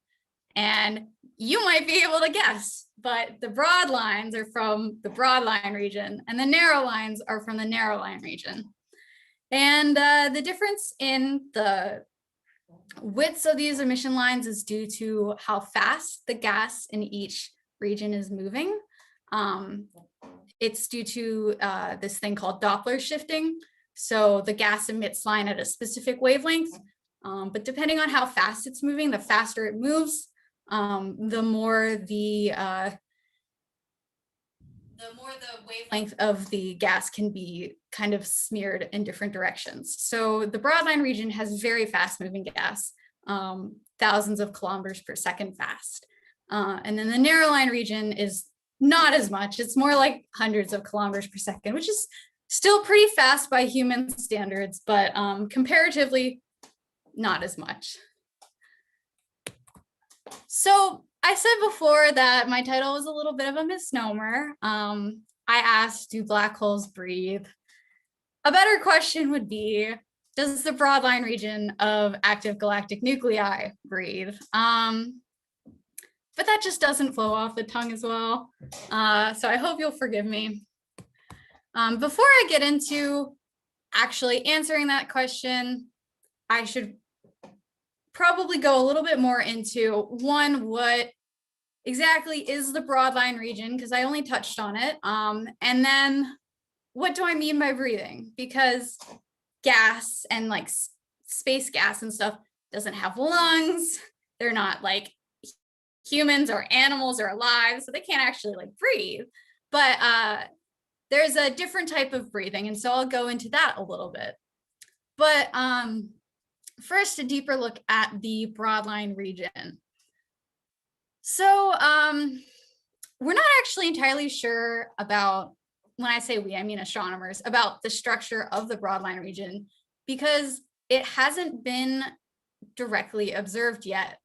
And you might be able to guess, but the broad lines are from the broadline region and the narrow lines are from the narrowline region. And the difference in the widths of these emission lines is due to how fast the gas in each region is moving. It's due to this thing called Doppler shifting. So the gas emits light at a specific wavelength, but depending on how fast it's moving, the faster it moves, the more the wavelength of the gas can be kind of smeared in different directions. So the broadline region has very fast moving gas, thousands of kilometers per second fast. And then the narrowline region is not as much. It's more like hundreds of kilometers per second, which is still pretty fast by human standards, but comparatively not as much. So I said before that my title was a little bit of a misnomer. I asked, do black holes breathe? A better question would be, does the broadline region of active galactic nuclei breathe? But that just doesn't flow off the tongue as well. So I hope you'll forgive me. Before I get into actually answering that question, I should probably go a little bit more into one, what exactly is the broadline region, because I only touched on it. And then what do I mean by breathing? Because gas and like space gas and stuff doesn't have lungs. They're not like humans or animals or alive, so they can't actually like breathe. But there's a different type of breathing, and so I'll go into that a little bit. But first, a deeper look at the broadline region. So we're not actually entirely sure about, when I say we, I mean astronomers, about the structure of the broadline region because it hasn't been directly observed yet.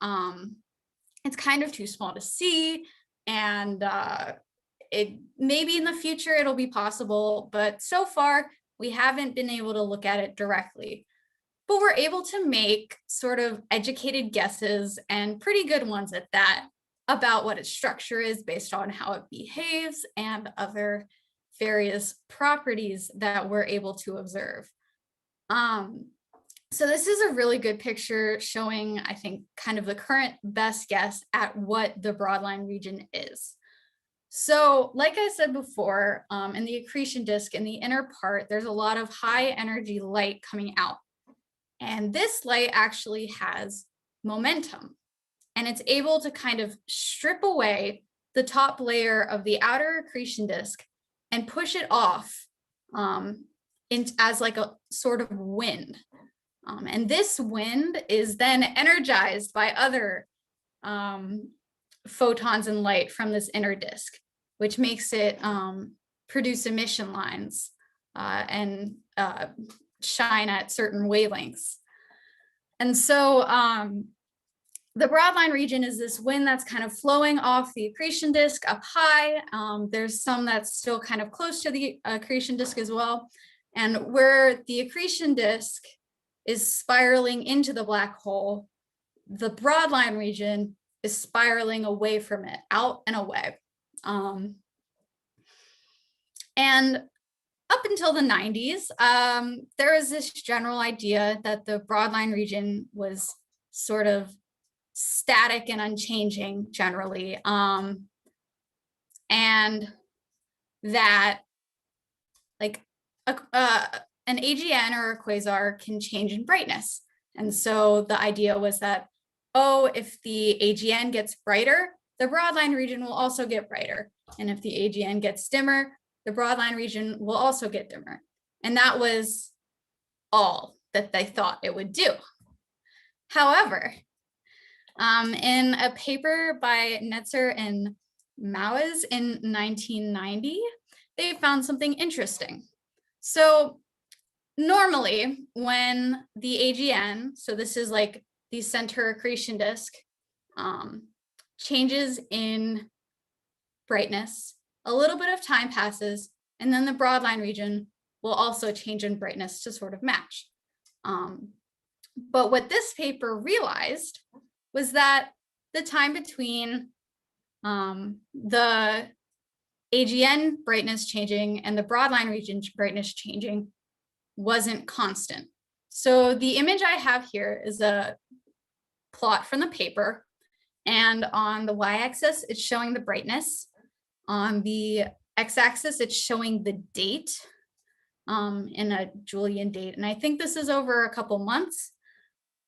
It's kind of too small to see, and it maybe in the future it'll be possible, but so far we haven't been able to look at it directly. But we're able to make sort of educated guesses, and pretty good ones at that, about what its structure is based on how it behaves and other various properties that we're able to observe. So this is a really good picture showing, I think, kind of the current best guess at what the broadline region is. So like I said before, in the accretion disk, in the inner part, there's a lot of high energy light coming out. And this light actually has momentum, and it's able to kind of strip away the top layer of the outer accretion disk and push it off as like a sort of wind. And this wind is then energized by other photons and light from this inner disk, which makes it produce emission lines and shine at certain wavelengths. And so the broadline region is this wind that's kind of flowing off the accretion disk up high. There's some that's still kind of close to the accretion disk as well. And where the accretion disk is spiraling into the black hole, the broadline region is spiraling away from it, out and away. And up until the 90s, there was this general idea that the broadline region was sort of static and unchanging generally, and that like an AGN or a quasar can change in brightness. And so the idea was that, oh, if the AGN gets brighter, the broadline region will also get brighter. And if the AGN gets dimmer, the broadline region will also get dimmer. And that was all that they thought it would do. However, in a paper by Netzer and Maues in 1990, they found something interesting. So normally when the AGN, so this is like the center accretion disk, changes in brightness, a little bit of time passes, and then the broadline region will also change in brightness to sort of match. But what this paper realized was that the time between the AGN brightness changing and the broadline region brightness changing wasn't constant. So the image I have here is a plot from the paper, and on the y-axis it's showing the brightness. On the x-axis it's showing the date in a Julian date, and I think this is over a couple months.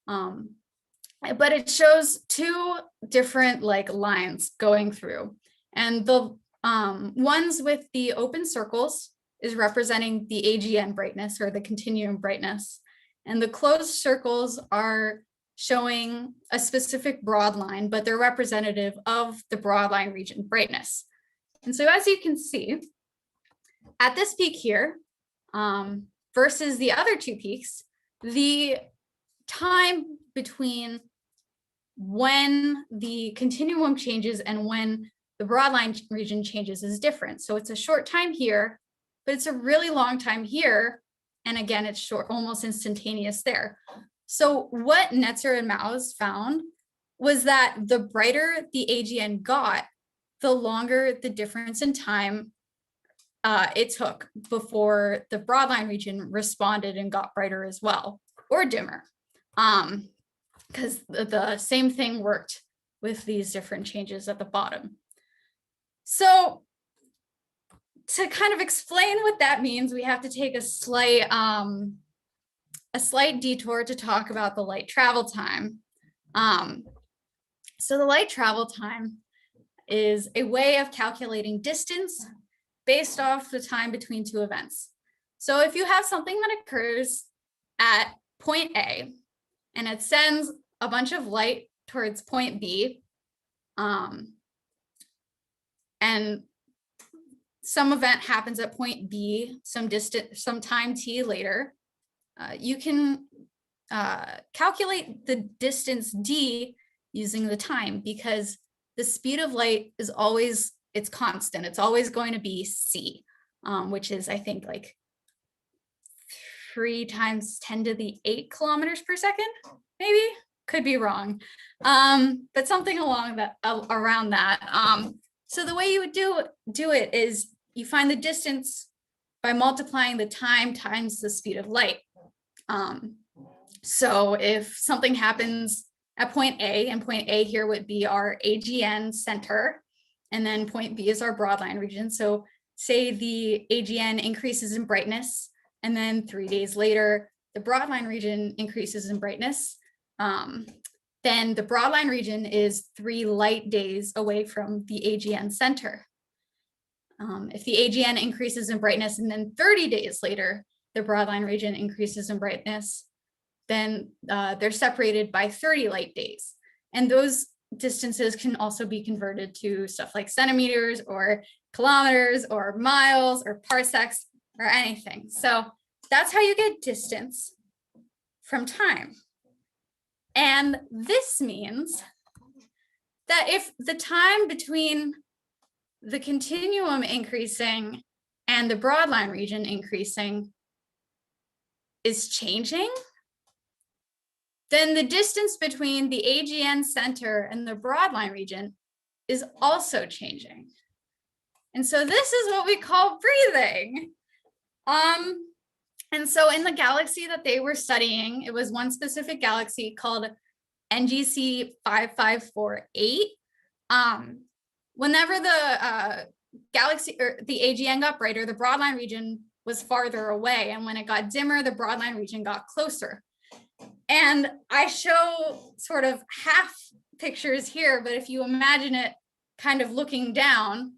But it shows two different like lines going through, and the ones with the open circles is representing the AGN brightness or the continuum brightness, and the closed circles are showing a specific broad line, but they're representative of the broadline region brightness. And so as you can see, at this peak here versus the other two peaks, the time between when the continuum changes and when the broadline region changes is different. So it's a short time here, but it's a really long time here. And again, it's short, almost instantaneous there. So what Netzer and Maues found was that the brighter the AGN got, the longer the difference in time it took before the broadline region responded and got brighter as well, or dimmer. Because the same thing worked with these different changes at the bottom. So to kind of explain what that means, we have to take a slight detour to talk about the light travel time. So the light travel time is a way of calculating distance based off the time between two events. So if you have something that occurs at point A, and it sends a bunch of light towards point B, and some event happens at point B, some time t later, you can calculate the distance d using the time, because the speed of light is always, it's constant. It's always going to be c, which is, I think, like 3 × 10⁸ kilometers per second, maybe, could be wrong, but something along that, around that. So the way you would do it is you find the distance by multiplying the time times the speed of light. So if something happens at point A, and point A here would be our AGN center, and then point B is our broadline region. So say the AGN increases in brightness, and then 3 days later, the broadline region increases in brightness, then the broadline region is 3 light days away from the AGN center. If the AGN increases in brightness and then 30 days later, the broadline region increases in brightness, then they're separated by 30 light days. And those distances can also be converted to stuff like centimeters or kilometers or miles or parsecs or anything. So that's how you get distance from time. And this means that if the time between the continuum increasing and the broadline region increasing is changing, then the distance between the AGN center and the broadline region is also changing. And so this is what we call breathing. And so in the galaxy that they were studying, it was one specific galaxy called NGC 5548. Whenever the galaxy or the AGN got brighter, the broadline region was farther away. And when it got dimmer, the broadline region got closer. And I show sort of half pictures here, but if you imagine it kind of looking down,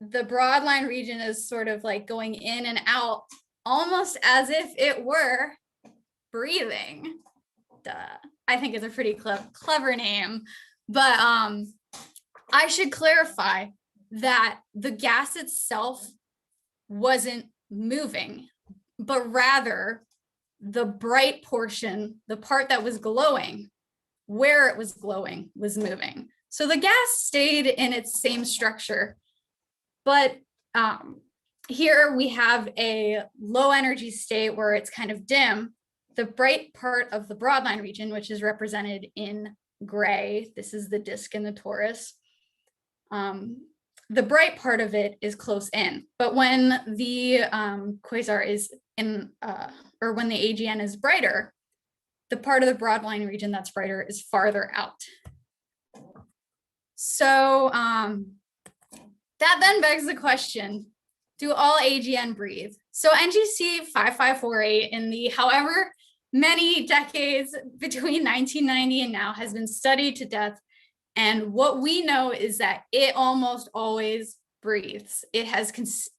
the broadline region is sort of like going in and out, almost as if it were breathing. I think it's a pretty clever name, but I should clarify that the gas itself wasn't moving, but rather the bright portion, the part that was glowing, where it was glowing, was moving. So the gas stayed in its same structure, but here we have a low energy state where it's kind of dim. The bright part of the broadline region, which is represented in gray, this is the disk in the torus. The bright part of it is close in, but when the quasar is in, or when the AGN is brighter, the part of the broadline region that's brighter is farther out. So that then begs the question, do all AGN breathe? So NGC 5548 in the however many decades between 1990 and now has been studied to death. And what we know is that it almost always breathes. It has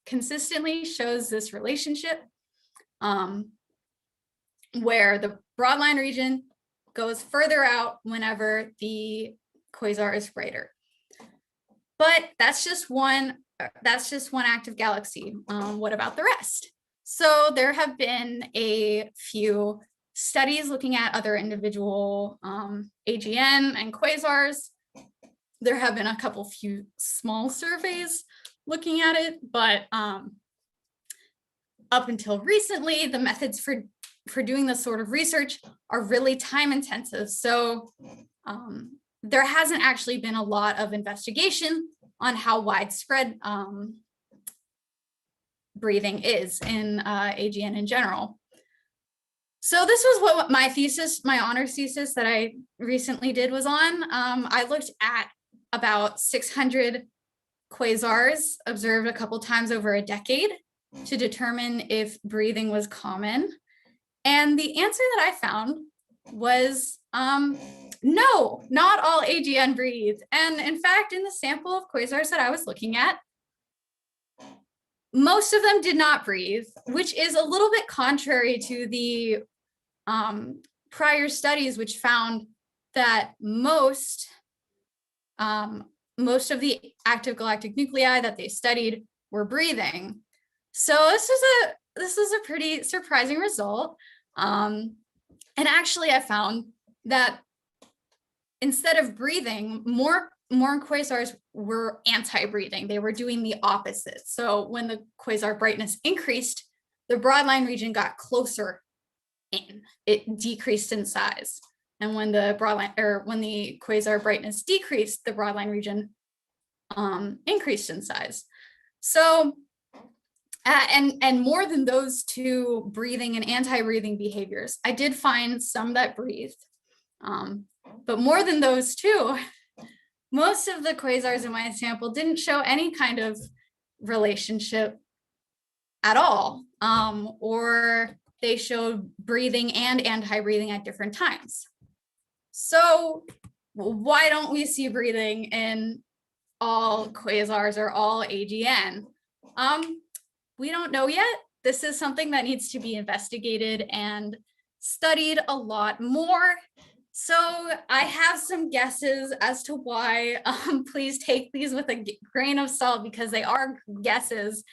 consistently shows this relationship where the broadline region goes further out whenever the quasar is brighter. But that's just one active galaxy. What about the rest? So there have been a few studies looking at other individual AGN and quasars. There have been a few small surveys looking at it, but up until recently, the methods for doing this sort of research are really time intensive. So there hasn't actually been a lot of investigation on how widespread breathing is in AGN in general. So this was what my thesis, my honors thesis that I recently did was on. I looked at about 600 quasars observed a couple times over a decade to determine if breathing was common. And the answer that I found was no, not all AGN breathe. And in fact, in the sample of quasars that I was looking at, most of them did not breathe, which is a little bit contrary to the prior studies, which found that most of the active galactic nuclei that they studied were breathing. So this is a pretty surprising result. And actually, I found that instead of breathing, more quasars were anti-breathing. They were doing the opposite. So when the quasar brightness increased, the broadline region got closer in. It decreased in size. And when the quasar brightness decreased, the broadline region increased in size. So And more than those two breathing and anti-breathing behaviors, I did find some that breathed. But more than those two, most of the quasars in my sample didn't show any kind of relationship at all, or they showed breathing and anti-breathing at different times. So why don't we see breathing in all quasars or all AGN? We don't know yet. This is something that needs to be investigated and studied a lot more. So I have some guesses as to why. Please take these with a grain of salt because they are guesses.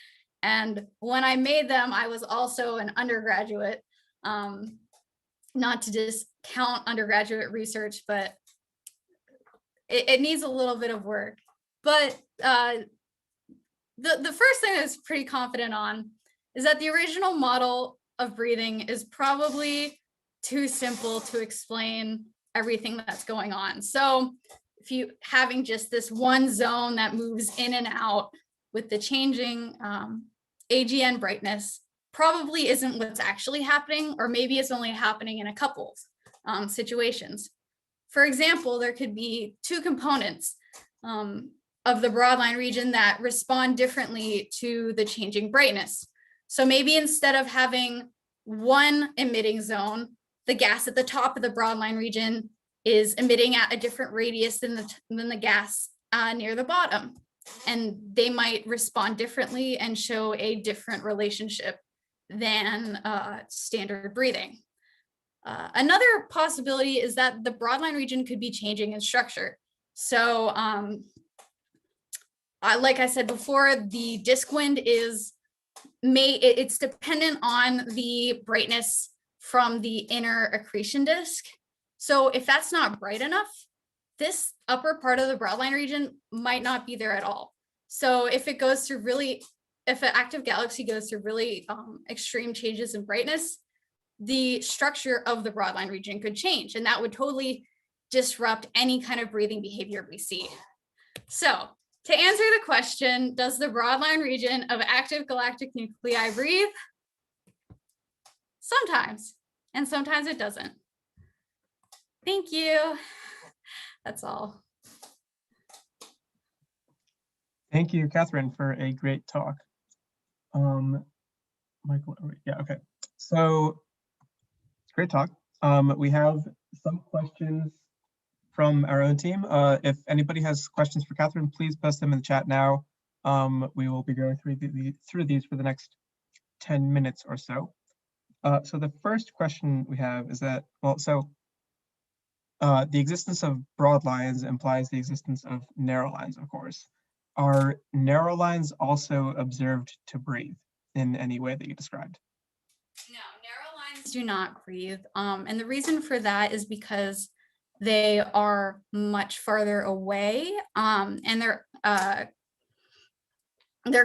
And when I made them, I was also an undergraduate. Not to discount undergraduate research, but it needs a little bit of work. But the first thing I was pretty confident on is that the original model of breathing is probably too simple to explain everything that's going on. So if you having just this one zone that moves in and out with the changing AGN brightness probably isn't what's actually happening, or maybe it's only happening in a couple situations. For example, there could be two components of the broadline region that respond differently to the changing brightness. So maybe instead of having one emitting zone, the gas at the top of the broadline region is emitting at a different radius than the gas near the bottom. And they might respond differently and show a different relationship than standard breathing. Another possibility is that the broadline region could be changing in structure. So like I said before, the disk wind it's dependent on the brightness from the inner accretion disk. So if that's not bright enough, this upper part of the broadline region might not be there at all. So if it goes through if an active galaxy goes through really extreme changes in brightness, the structure of the broadline region could change, and that would totally disrupt any kind of breathing behavior we see. So to answer the question, does the broadline region of active galactic nuclei breathe? Sometimes, and sometimes it doesn't. Thank you. That's all. Thank you, Katherine, for a great talk. Michael, yeah, okay. So, great talk. We have some questions from our own team. If anybody has questions for Katherine, please post them in the chat now. We will be going through these for the next 10 minutes or so. So the first question we have is that, the existence of broad lines implies the existence of narrow lines, of course. Are narrow lines also observed to breathe in any way that you described? No, narrow lines do not breathe. And the reason for that is because they are much farther away, and they're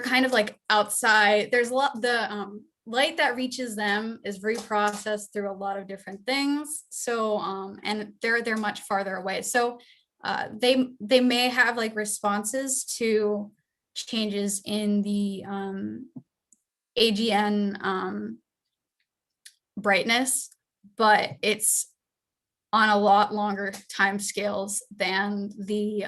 kind of like outside. There's a lot, the light that reaches them is reprocessed through a lot of different things. So, and they're much farther away. So they may have like responses to changes in the AGN brightness, but it's on a lot longer time scales than the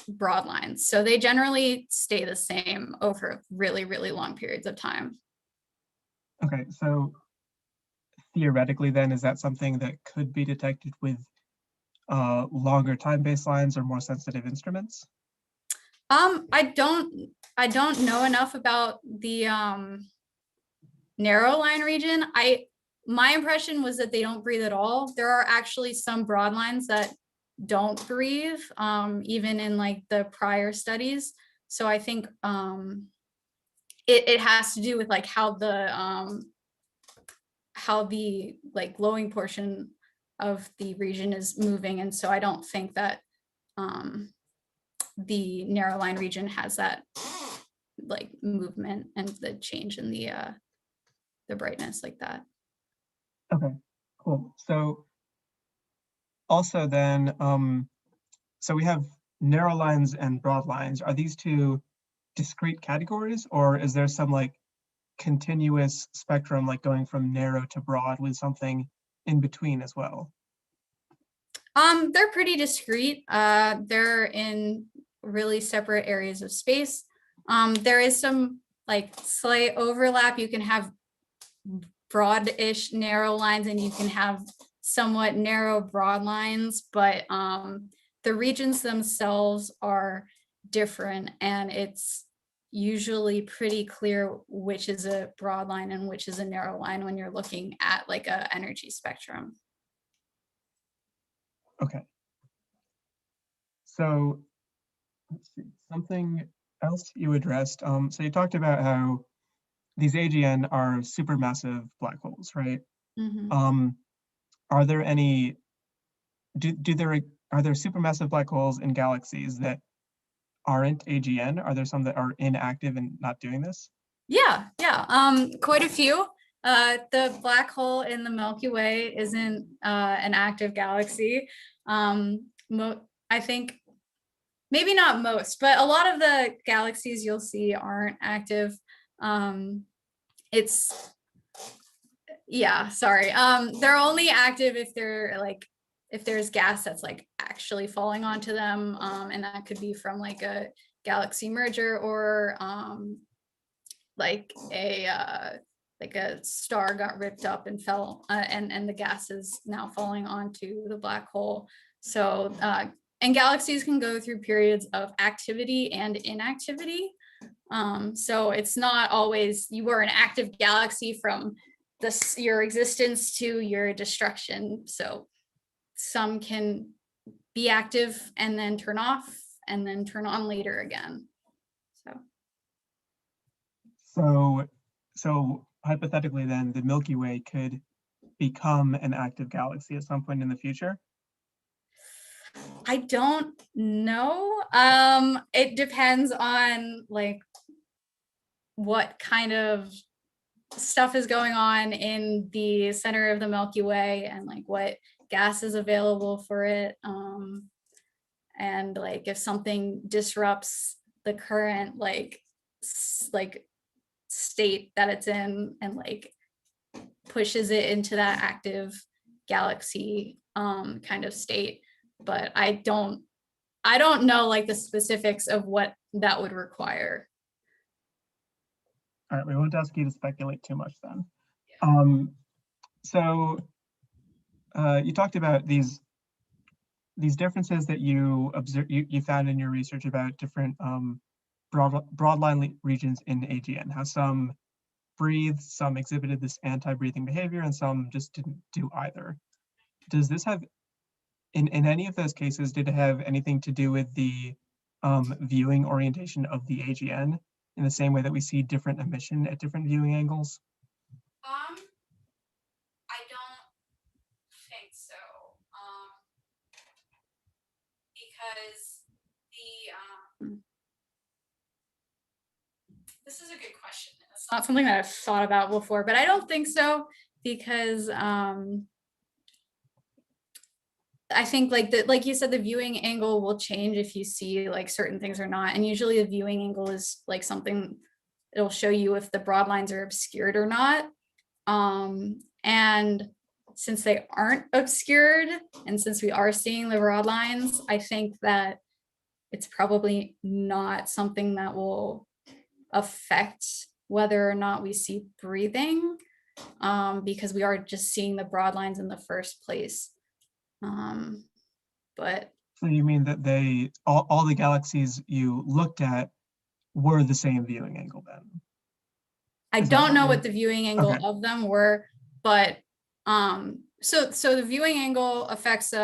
broad lines. So they generally stay the same over really, really long periods of time. Okay, so theoretically then, is that something that could be detected with longer time baselines or more sensitive instruments? I don't know enough about the narrow line region. My impression was that they don't breathe at all. There are actually some broad lines that don't breathe, even in like the prior studies. So I think it has to do with like how the like glowing portion of the region is moving, and so I don't think that the narrow line region has that like movement and the change in the brightness like that. Okay, cool. So also then, so we have narrow lines and broad lines. Are these two discrete categories, or is there some like continuous spectrum, like going from narrow to broad with something in between as well? They're pretty discrete. They're in really separate areas of space. There is some like slight overlap. You can have broad-ish narrow lines and you can have somewhat narrow broad lines, but the regions themselves are different, and it's usually pretty clear which is a broad line and which is a narrow line when you're looking at like a energy spectrum. Okay. So let's see, something else you addressed. So you talked about how these AGN are supermassive black holes, right? Mhm. Are there any, are there supermassive black holes in galaxies that aren't AGN? Are there some that are inactive and not doing this? Yeah, quite a few. The black hole in the Milky Way isn't an active galaxy. I think maybe not most, but a lot of the galaxies you'll see aren't active. It's yeah, sorry. They're only active if they're like if there's gas that's like actually falling onto them, and that could be from like a galaxy merger or like a star got ripped up and fell, and the gas is now falling onto the black hole. So and galaxies can go through periods of activity and inactivity. So it's not always you were an active galaxy from your existence to your destruction. So some can be active and then turn off and then turn on later again. So hypothetically then, the Milky Way could become an active galaxy at some point in the future? I don't know. It depends on like what kind of stuff is going on in the center of the Milky Way and like what gas is available for it. And like if something disrupts the current like state that it's in and like pushes it into that active galaxy kind of state. But I don't know like the specifics of what that would require. All right, we won't ask you to speculate too much then. So you talked about these differences that you found in your research about different broadline regions in AGN, how some breathed, some exhibited this anti-breathing behavior, and some just didn't do either. Does this have, in any of those cases, did it have anything to do with the viewing orientation of the AGN in the same way that we see different emission at different viewing angles? I don't think so. Because this is a good question. It's not something that I've thought about before, but I don't think so because I think like you said, the viewing angle will change if you see like certain things or not. And usually the viewing angle is like something it'll show you if the broad lines are obscured or not. And since they aren't obscured, and since we are seeing the broad lines, I think that it's probably not something that will affect whether or not we see breathing, because we are just seeing the broad lines in the first place. But so you mean that all the galaxies you looked at were the same viewing angle then? I don't know what the viewing angle of them were, but so the viewing angle affects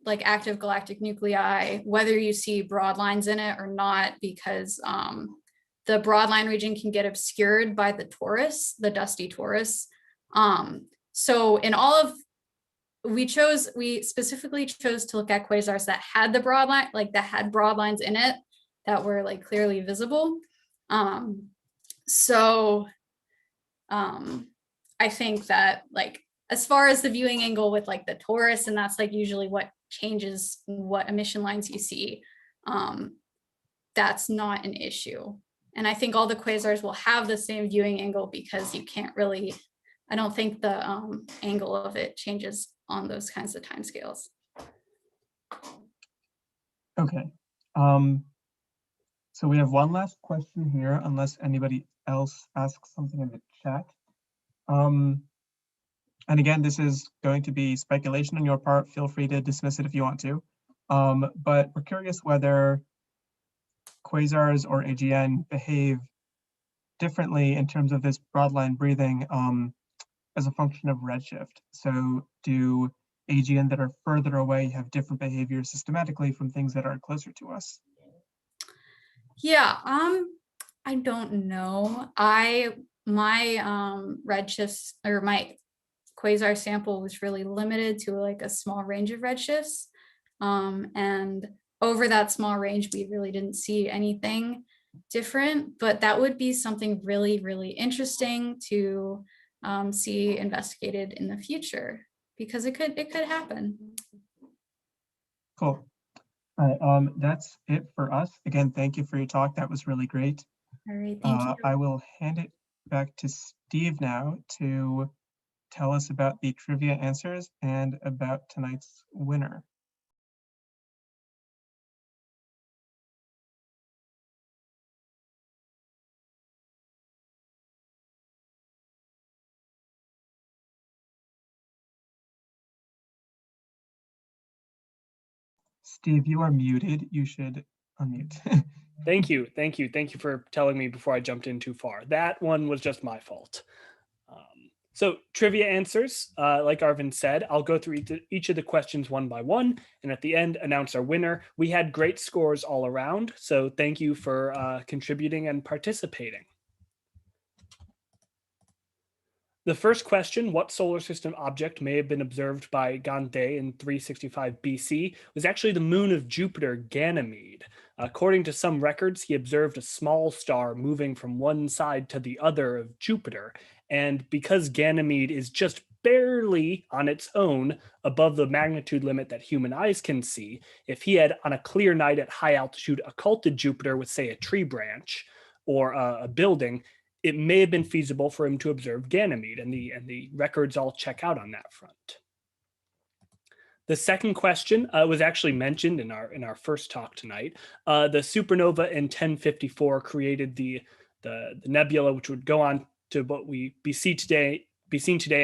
like active galactic nuclei, whether you see broad lines in it or not, because the broad line region can get obscured by the torus, the dusty torus. So in all of we specifically chose to look at quasars that had the broad line, like that had broad lines in it that were like clearly visible. So I think that like as far as the viewing angle with like the torus, and that's like usually what changes what emission lines you see. that's not an issue. And I think all the quasars will have the same viewing angle because you can't really, I don't think the angle of it changes on those kinds of timescales. Okay. So we have one last question here, unless anybody else asks something in the chat. And again, this is going to be speculation on your part. Feel free to dismiss it if you want to. But we're curious whether quasars or AGN behave differently in terms of this broadline breathing as a function of redshift. So do AGN that are further away have different behavior systematically from things that are closer to us? Yeah, I don't know. My redshifts, or my quasar sample was really limited to like a small range of redshifts. And over that small range, we really didn't see anything different, but that would be something really, really interesting to see investigated in the future, because it could happen. Cool. All right, that's it for us. Again, thank you for your talk. That was really great. All right, thank you. I will hand it back to Steve now to tell us about the trivia answers and about tonight's winner. Steve, you are muted. You should unmute. Thank you. Thank you. Thank you for telling me before I jumped in too far. That one was just my fault. So trivia answers, like Arvind said, I'll go through each of the questions one by one, and at the end announce our winner. We had great scores all around, so thank you for contributing and participating. The first question, what solar system object may have been observed by Gante in 365 BC, was actually the moon of Jupiter, Ganymede. According to some records, he observed a small star moving from one side to the other of Jupiter. And because Ganymede is just barely on its own above the magnitude limit that human eyes can see, if he had on a clear night at high altitude occulted Jupiter with, say, a tree branch or a building, it may have been feasible for him to observe Ganymede, and the records all check out on that front. The second question was actually mentioned in our first talk tonight. The supernova in 1054 created the nebula, which would go on to what we seen today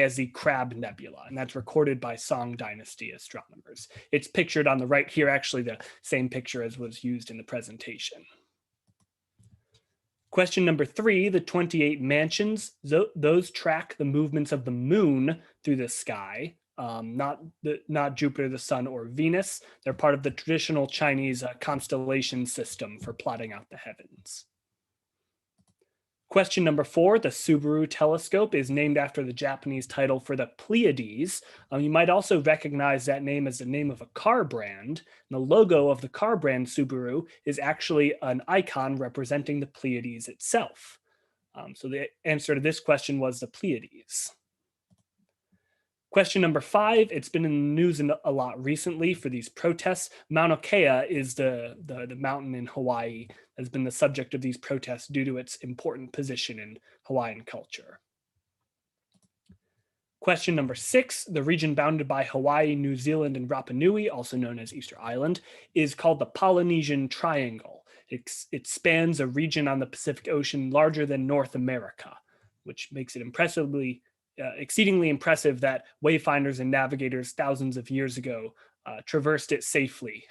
as the Crab Nebula, and that's recorded by Song Dynasty astronomers. It's pictured on the right here, actually the same picture as was used in the presentation. Question number 3, the 28 mansions, those track the movements of the moon through the sky, not Jupiter, the sun, or Venus. They're part of the traditional Chinese constellation system for plotting out the heavens. Question number 4, the Subaru telescope is named after the Japanese title for the Pleiades. You might also recognize that name as the name of a car brand. And the logo of the car brand Subaru is actually an icon representing the Pleiades itself. So the answer to this question was the Pleiades. Question number 5, it's been in the news a lot recently for these protests. Mauna Kea is the mountain in Hawaii that has been the subject of these protests due to its important position in Hawaiian culture. Question number 6, the region bounded by Hawaii, New Zealand, and Rapa Nui, also known as Easter Island, is called the Polynesian Triangle. It spans a region on the Pacific Ocean larger than North America, which makes it exceedingly impressive that wayfinders and navigators thousands of years ago traversed it safely.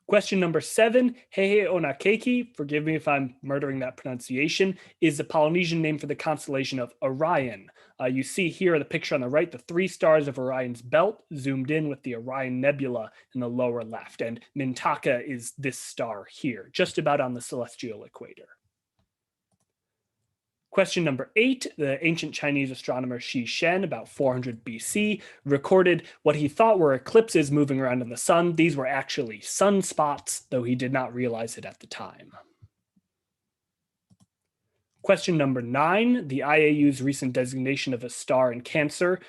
Question number 7, Heheonakeki, forgive me if I'm murdering that pronunciation, is the Polynesian name for the constellation of Orion. You see here the picture on the right, the 3 stars of Orion's belt, zoomed in with the Orion Nebula in the lower left, and Mintaka is this star here, just about on the celestial equator. Question number 8, the ancient Chinese astronomer Shi Shen, about 400 BC, recorded what he thought were eclipses moving around in the sun. These were actually sunspots, though he did not realize it at the time. Question number 9, the IAU's recent designation of a star in Cancer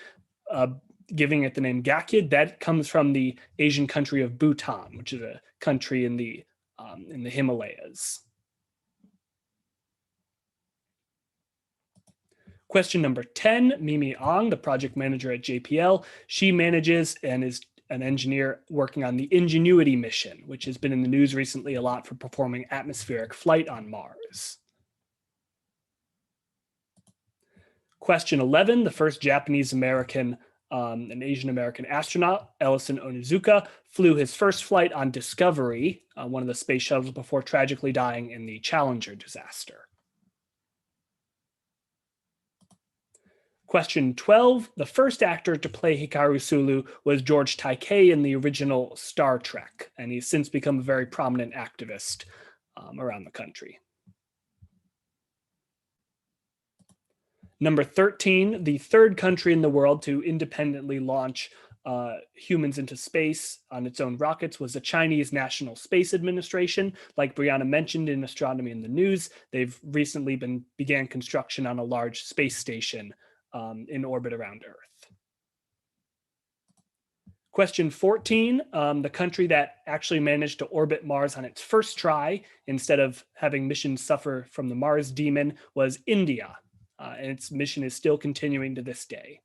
giving it the name Gakyid. That comes from the Asian country of Bhutan, which is a country in the Himalayas. Question number 10, Mimi Ong, the project manager at JPL. She manages and is an engineer working on the Ingenuity mission, which has been in the news recently a lot for performing atmospheric flight on Mars. Question 11, the first Japanese-American and Asian-American astronaut, Ellison Onizuka, flew his first flight on Discovery, one of the space shuttles, before tragically dying in the Challenger disaster. Question 12, the first actor to play Hikaru Sulu was George Takei in the original Star Trek, and he's since become a very prominent activist around the country. Number 13, the third country in the world to independently launch humans into space on its own rockets was the Chinese National Space Administration. Like Brianna mentioned in Astronomy in the News, they've recently began construction on a large space station in orbit around Earth. Question 14, the country that actually managed to orbit Mars on its first try instead of having missions suffer from the Mars demon was India. And its mission is still continuing to this day.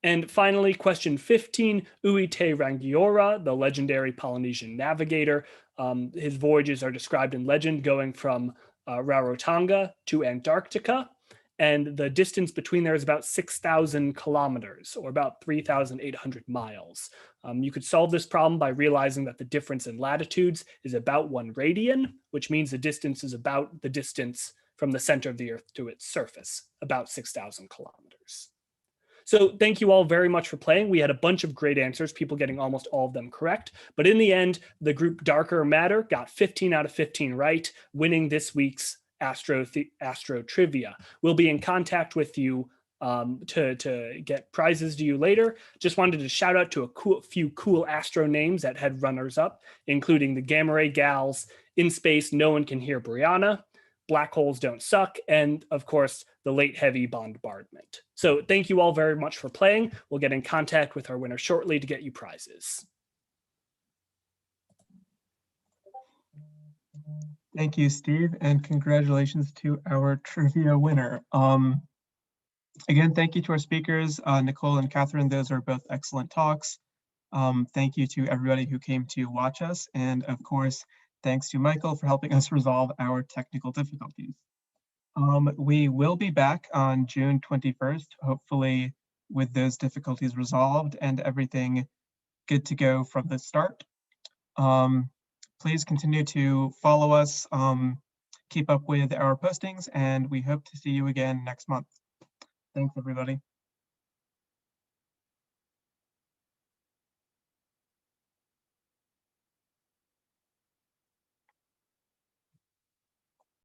And finally, question 15, Uite Rangiora, the legendary Polynesian navigator. His voyages are described in legend going from Rarotonga to Antarctica, and the distance between there is about 6,000 kilometers, or about 3,800 miles. You could solve this problem by realizing that the difference in latitudes is about 1 radian, which means the distance is about the distance from the center of the Earth to its surface, about 6,000 kilometers. So thank you all very much for playing. We had a bunch of great answers, people getting almost all of them correct. But in the end, the group Darker Matter got 15 out of 15 right, winning this week's Astro Trivia. We'll be in contact with you to get prizes to you later. Just wanted to shout out to a few cool Astro names that had runners up, including the Gamma Ray Gals, In Space, No One Can Hear Brianna, Black Holes Don't Suck, and of course, the Late Heavy Bombardment. So thank you all very much for playing. We'll get in contact with our winner shortly to get you prizes. Thank you, Steve, and congratulations to our trivia winner. Again, thank you to our speakers, Nicole and Katherine. Those are both excellent talks. Thank you to everybody who came to watch us. And of course, thanks to Michael for helping us resolve our technical difficulties. We will be back on June 21st, hopefully with those difficulties resolved and everything good to go from the start. Please continue to follow us, keep up with our postings, and we hope to see you again next month. Thanks, everybody.